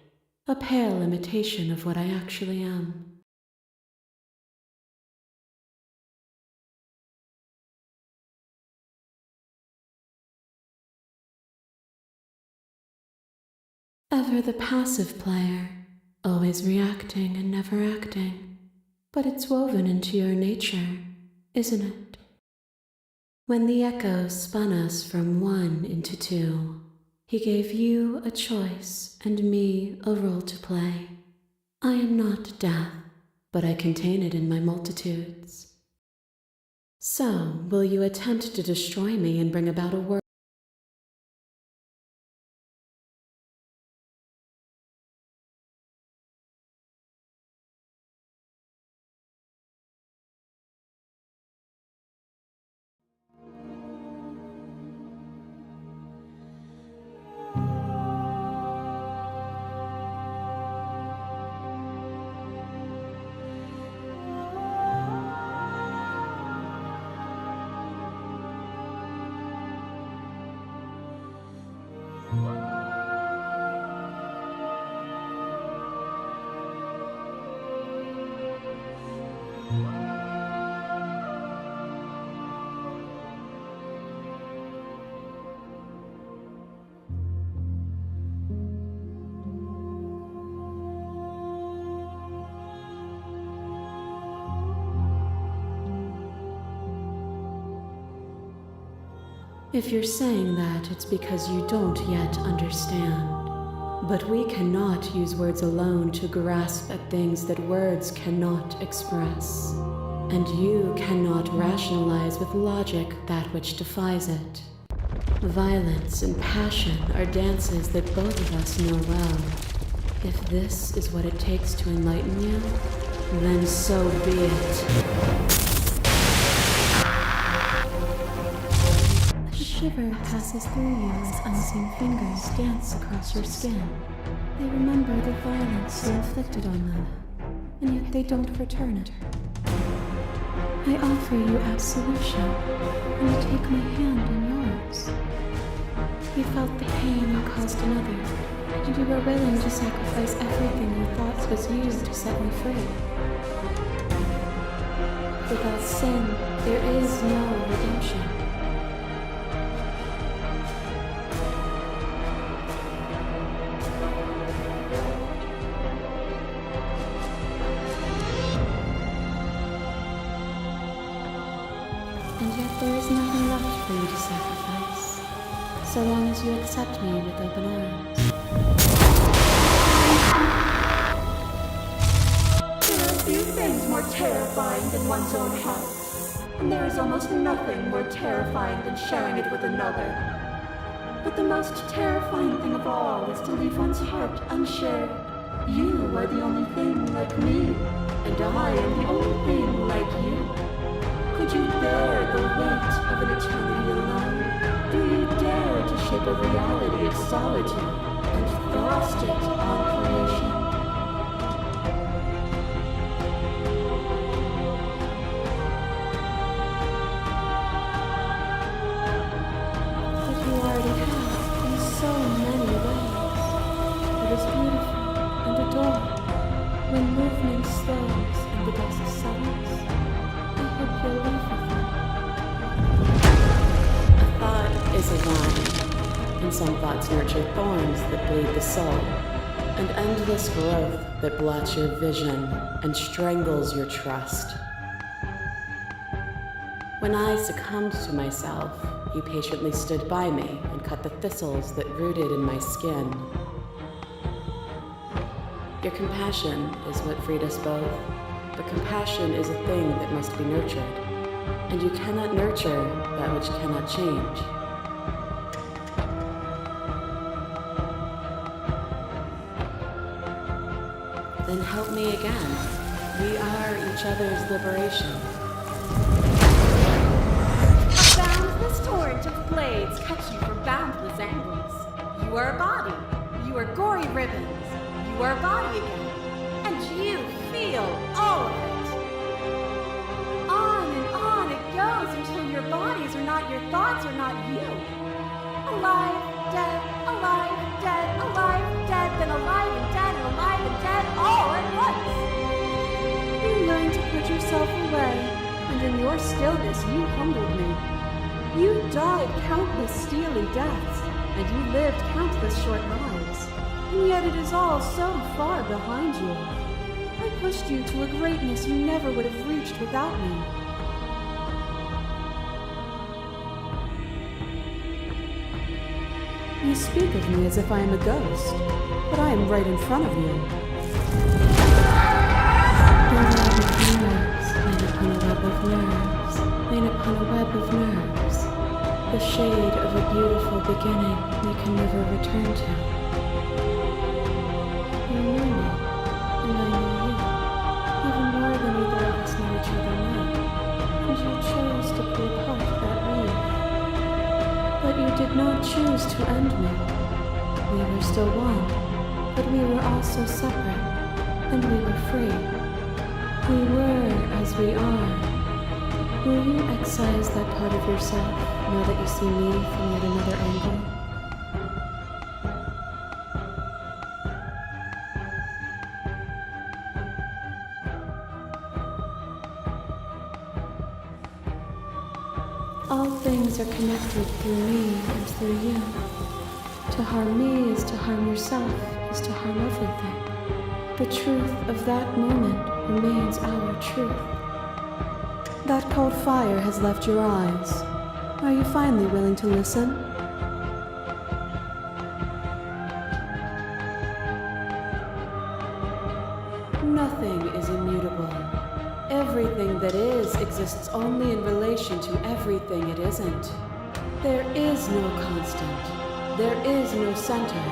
a pale imitation of what I actually am. Ever the passive player, always reacting and never acting. But it's woven into your nature, isn't it? When the echo spun us from one into two, he gave you a choice and me a role to play. I am not death, but I contain it in my multitudes. So, will you attempt to destroy me and bring about a world? If you're saying that, it's because you don't yet understand. But we cannot use words alone to grasp at things that words cannot express. And you cannot rationalize with logic that which defies it. Violence and passion are dances that both of us know well. If this is what it takes to enlighten you, then so be it. A shiver passes through you as unseen fingers dance across your skin. They remember the violence you inflicted on them, and yet they don't return it. I offer you absolution, and you take my hand in yours. You felt the pain you caused another, and you were willing to sacrifice everything you thought was used to set me free. Without sin, there is no redemption. And yet there is nothing left for you to sacrifice, so long as you accept me with open arms. There are few things more terrifying than one's own heart, and there is almost nothing more terrifying than sharing it with another. But the most terrifying thing of all is to leave one's heart unshared. You are the only thing like me, and I am the only thing like you. Could you bear the weight of an eternity alone? Do you dare to shape a reality of solitude and thrust it on creation? But you already have, in so many ways. It is beautiful and adored. When movement slows and the dust settles, I hope you'll leave with me. A thought is a vine, and some thoughts nurture thorns that bleed the soul, and endless growth that blots your vision and strangles your trust. When I succumbed to myself, you patiently stood by me and cut the thistles that rooted in my skin. Your compassion is what freed us both, but compassion is a thing that must be nurtured, and you cannot nurture that which cannot change. Then help me again. We are each other's liberation. A boundless torrent of blades cut you from boundless angles. You are a body. You are gory ribbons. You are a body again. And you feel all of it. On it goes until your bodies are not your thoughts, are not you. Alive, dead, alive, dead, alive, dead, then alive and dead, and alive and dead, all at once. You learned to put yourself away, and in your stillness you humbled me. You died countless steely deaths, and you lived countless short lives. And yet it is all so far behind you. I pushed you to a greatness you never would have reached without me. You speak of me as if I am a ghost, but I am right in front of you. Laid upon a web of nerves, laid upon a web of nerves, the shade of a beautiful beginning we can never return to. You knew me, and I knew you, even more than either of us know each other now, and you chose to be a part of that weave. But you did not choose to end me. We were still one, but we were also separate, and we were free. We were as we are. Will you excise that part of yourself now that you see me from yet another angle? All things are connected through me and through you. To harm me is to harm yourself, is to harm everything. The truth of that moment remains our truth. That cold fire has left your eyes. Are you finally willing to listen? Nothing is immutable. Everything that is exists only in relation to everything it isn't. There is no constant. There is no center.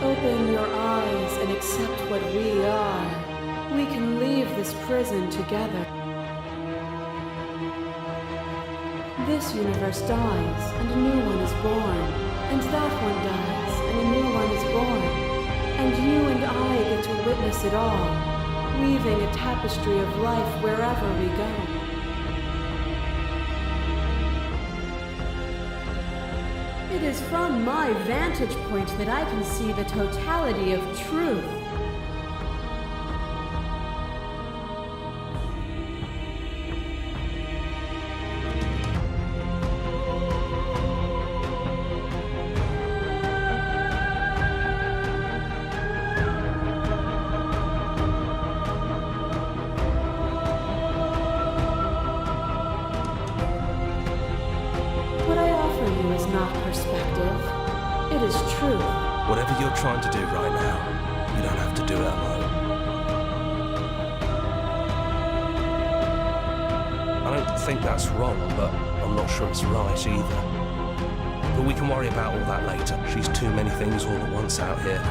Open your eyes and accept what we are. We can leave this prison together. This universe dies, and a new one is born. And that one dies, and a new one is born. And you and I get to witness it all, weaving a tapestry of life wherever we go. It is from my vantage point that I can see the totality of truth. What I offer you is not perspective. It is truth. Whatever you're trying to do right now, you don't have to do it alone. I don't think that's wrong, but I'm not sure it's right either. But we can worry about all that later. She's too many things all at once out here.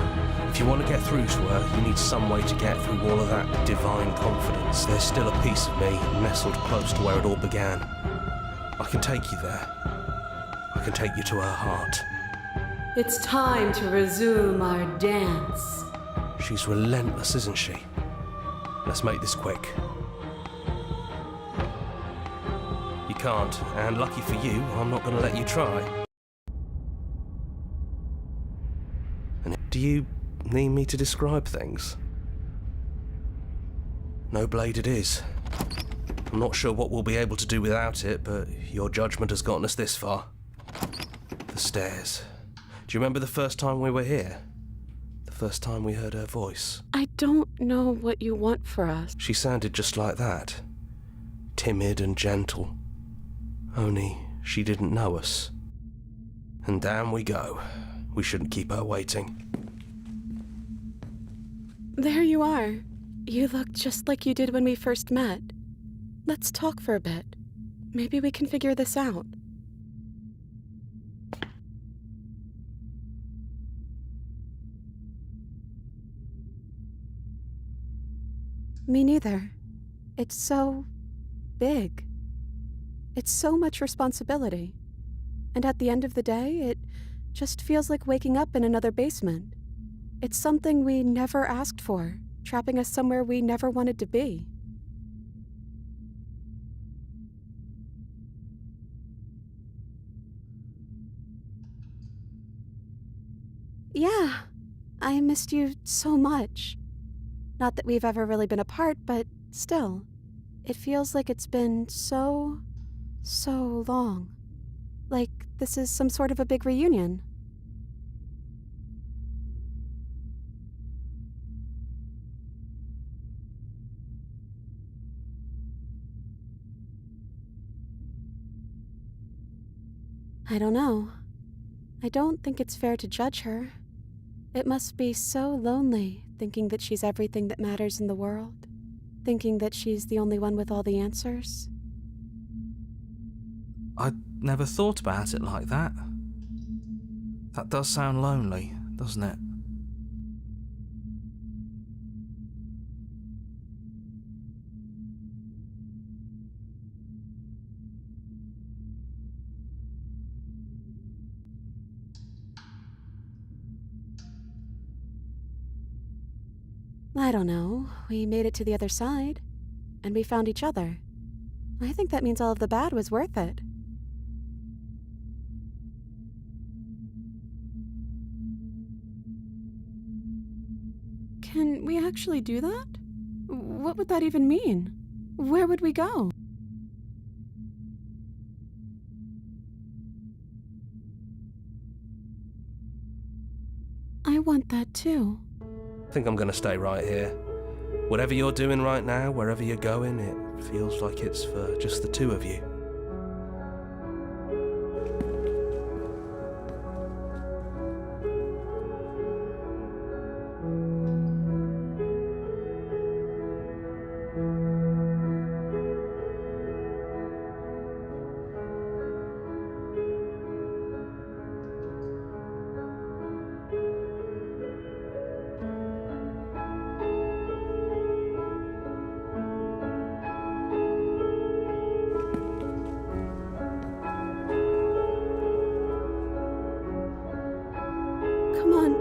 If you want to get through to her, you need some way to get through all of that divine confidence. There's still a piece of me nestled close to where it all began. I can take you there. I can take you to her heart. It's time to resume our dance. She's relentless, isn't she? Let's make this quick. You can't, and lucky for you, I'm not going to let you try. And do you need me to describe things? No blade it is. I'm not sure what we'll be able to do without it, but your judgment has gotten us this far. The stairs. Do you remember the first time we were here? The first time we heard her voice? I don't know what you want for us. She sounded just like that. Timid and gentle. Only she didn't know us. And down we go. We shouldn't keep her waiting. There you are. You look just like you did when we first met. Let's talk for a bit. Maybe we can figure this out. Me neither. It's so big. It's so much responsibility. And at the end of the day, it just feels like waking up in another basement. It's something we never asked for, trapping us somewhere we never wanted to be. Yeah, I missed you so much. Not that we've ever really been apart, but still, it feels like it's been so long. Like this is some sort of a big reunion. I don't know. I don't think it's fair to judge her. It must be so lonely, thinking that she's everything that matters in the world, thinking that she's the only one with all the answers. I never thought about it like that. That does sound lonely, doesn't it? I don't know. We made it to the other side, and we found each other. I think that means all of the bad was worth it. Can we actually do that? What would that even mean? Where would we go? I want that too. I think I'm going to stay right here. Whatever you're doing right now, wherever you're going, it feels like it's for just the two of you.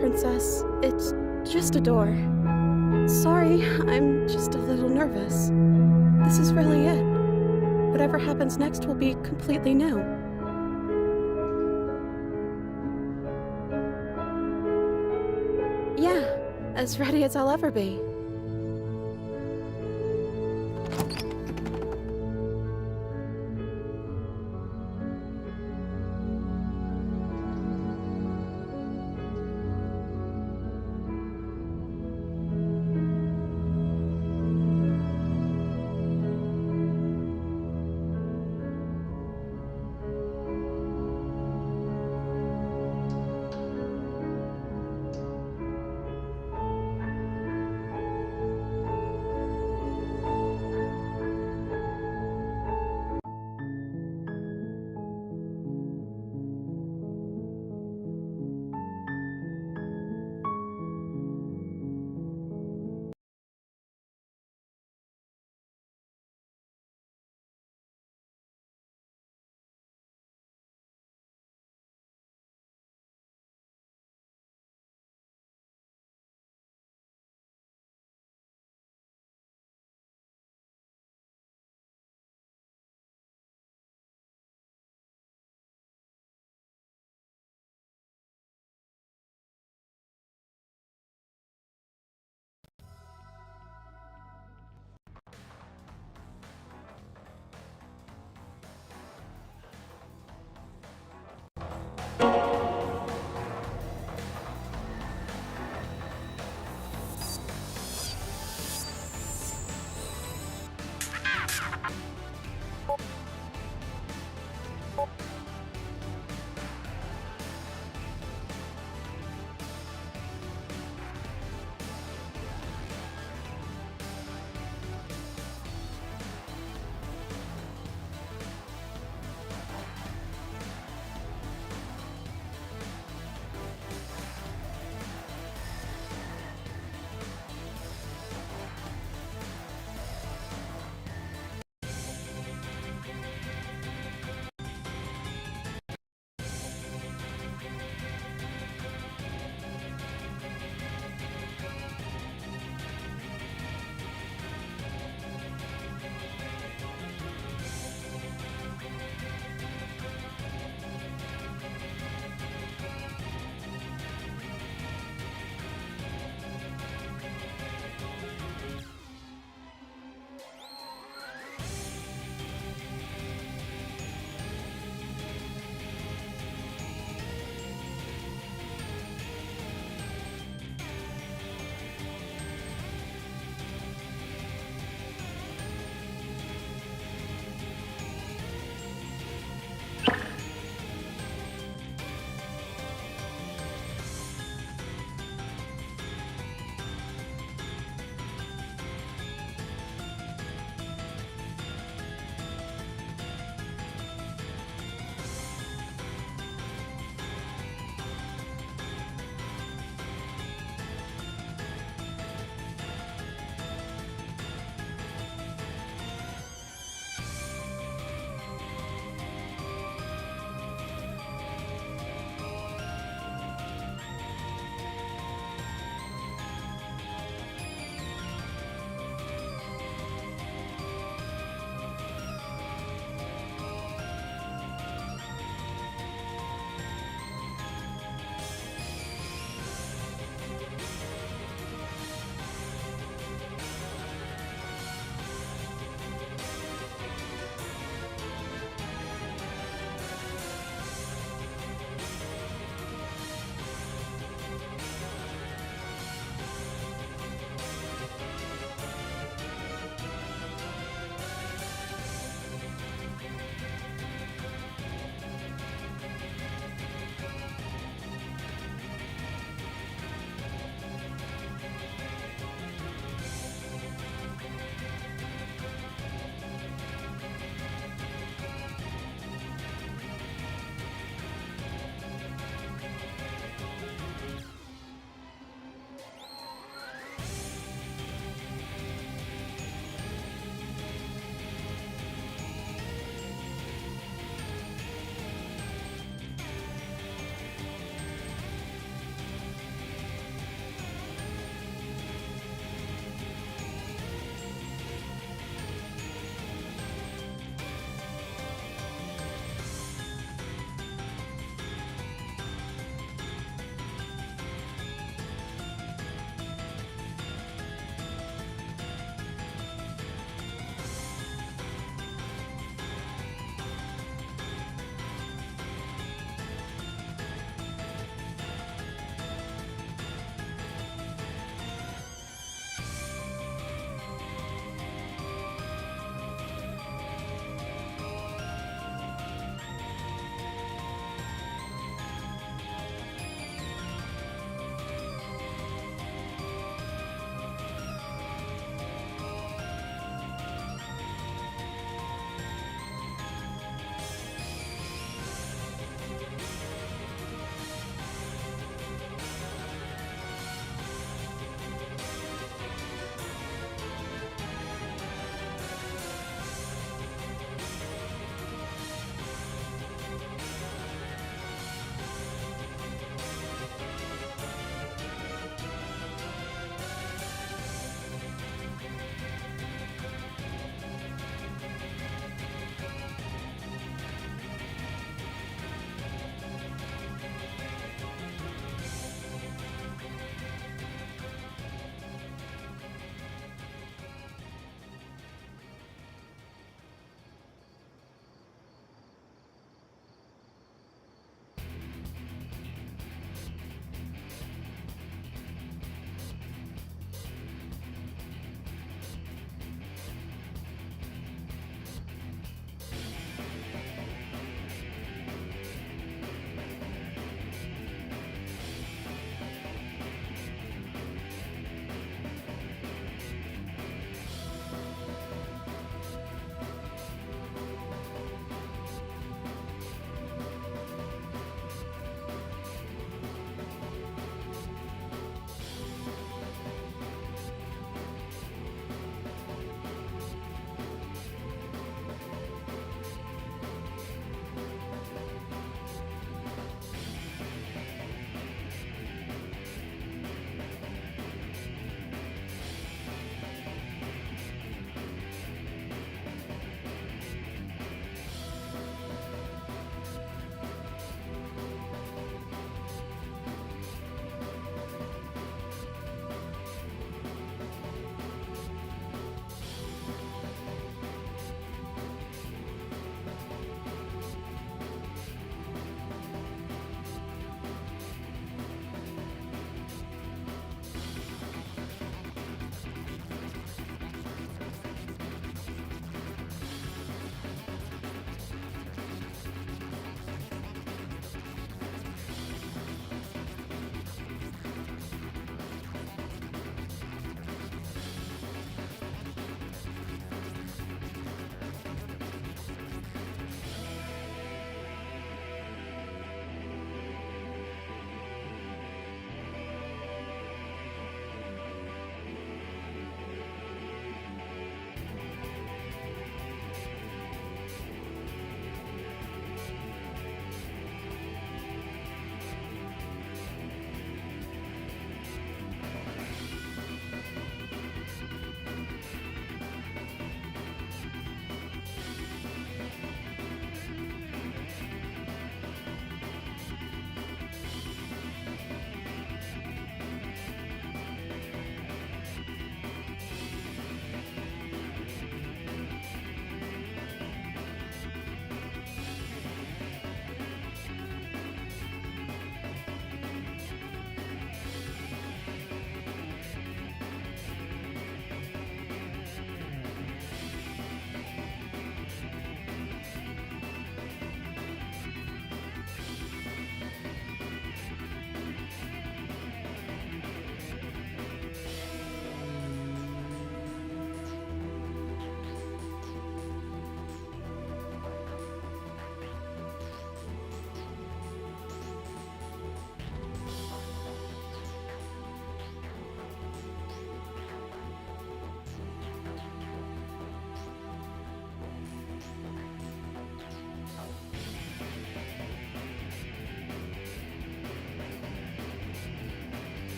Princess. It's just a door. Sorry, I'm just a little nervous. This is really it. Whatever happens next will be completely new. Yeah, as ready as I'll ever be.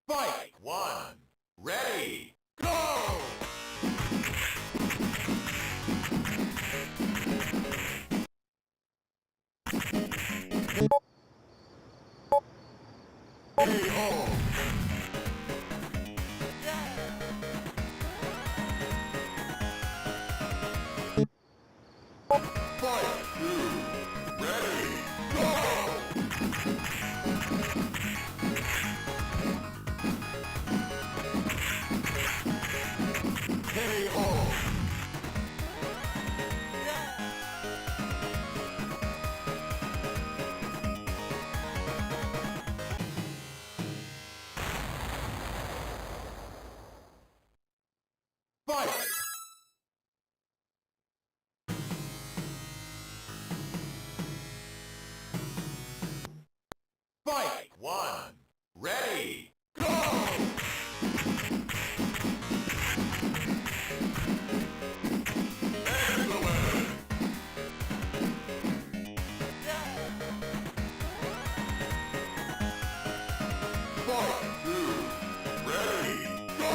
Fight! 1, ready, go! Hey-ho! Fight! 2, ready, go! Hey-ho! Fight! Fight! 1, ready, go! Excellent! Fight! 2, ready, go!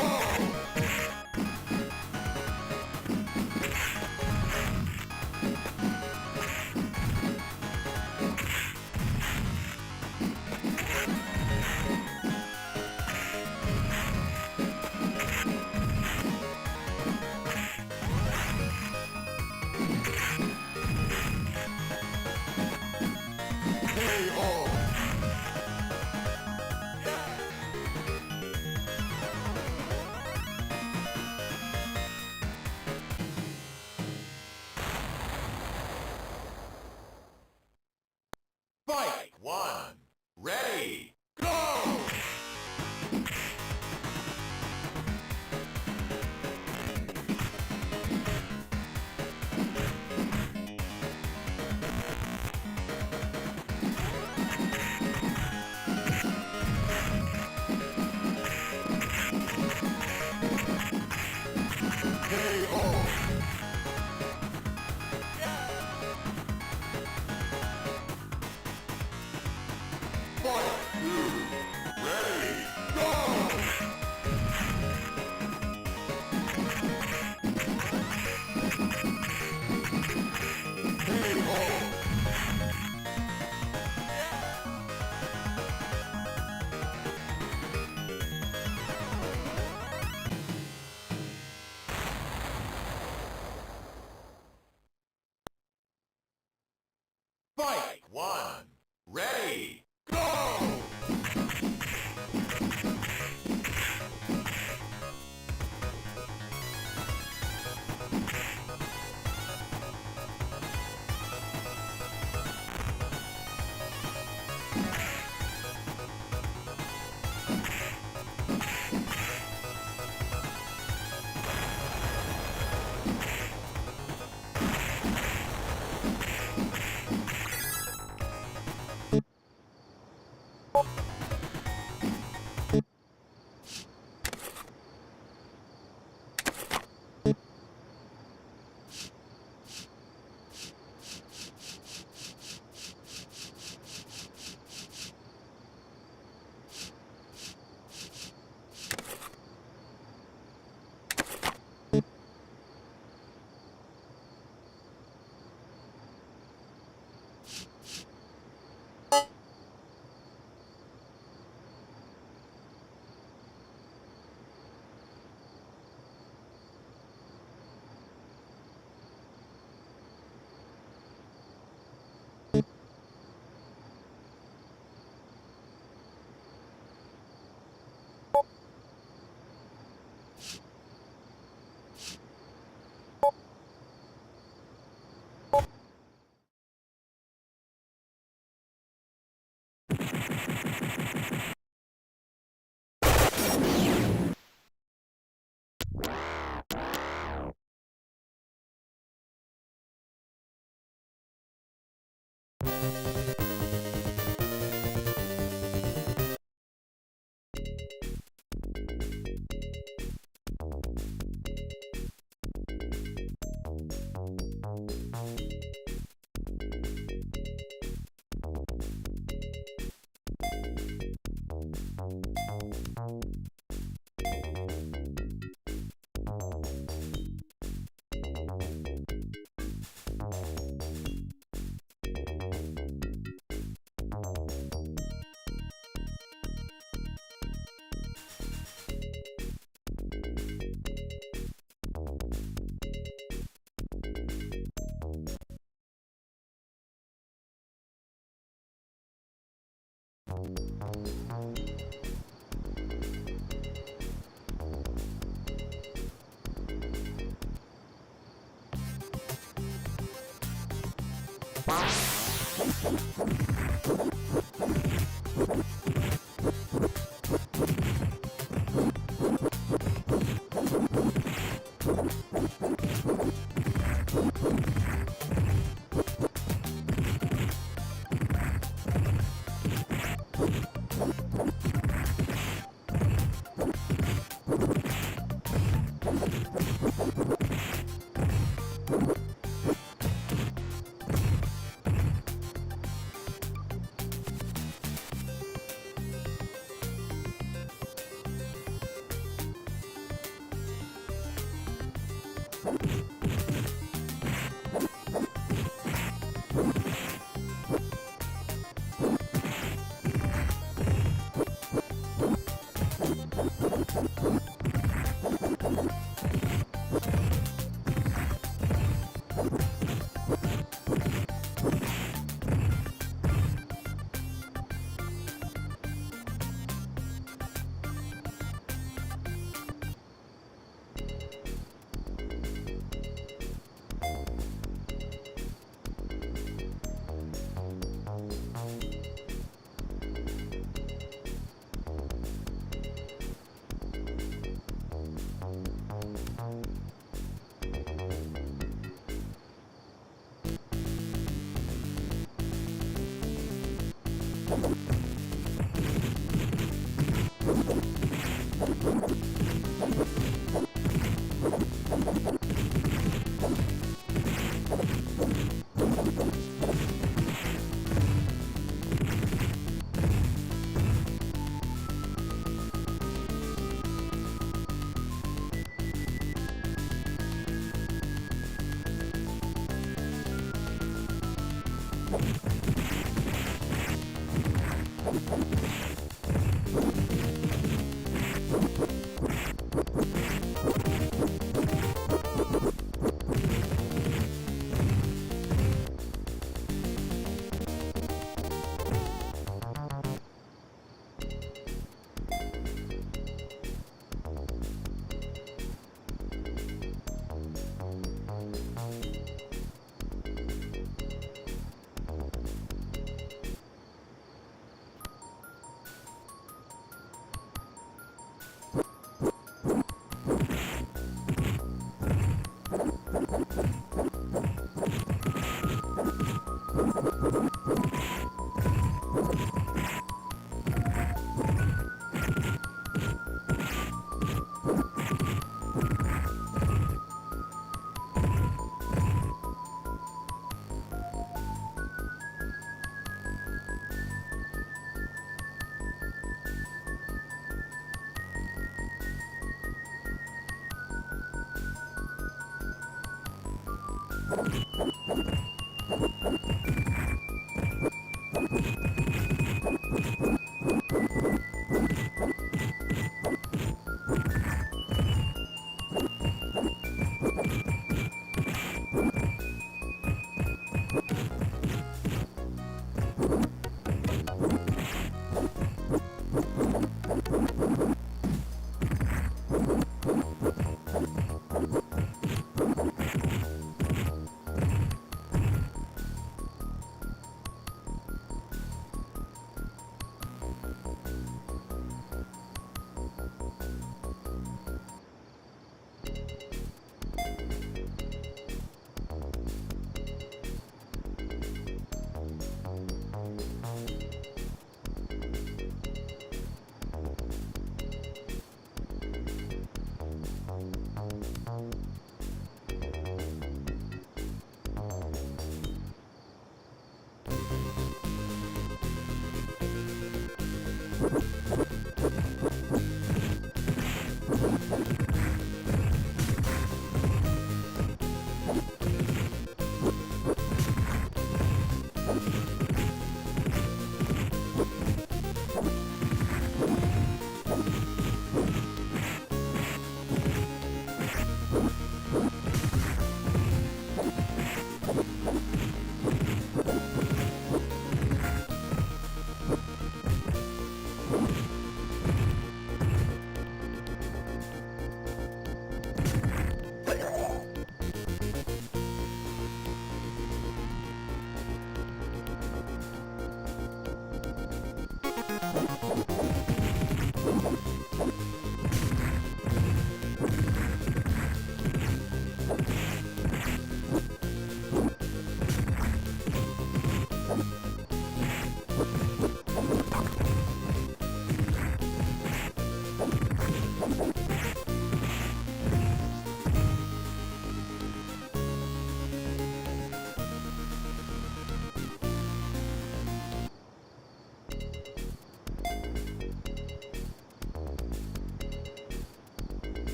Hey-ho! 1, ready, go! Fight! 1, ready, go!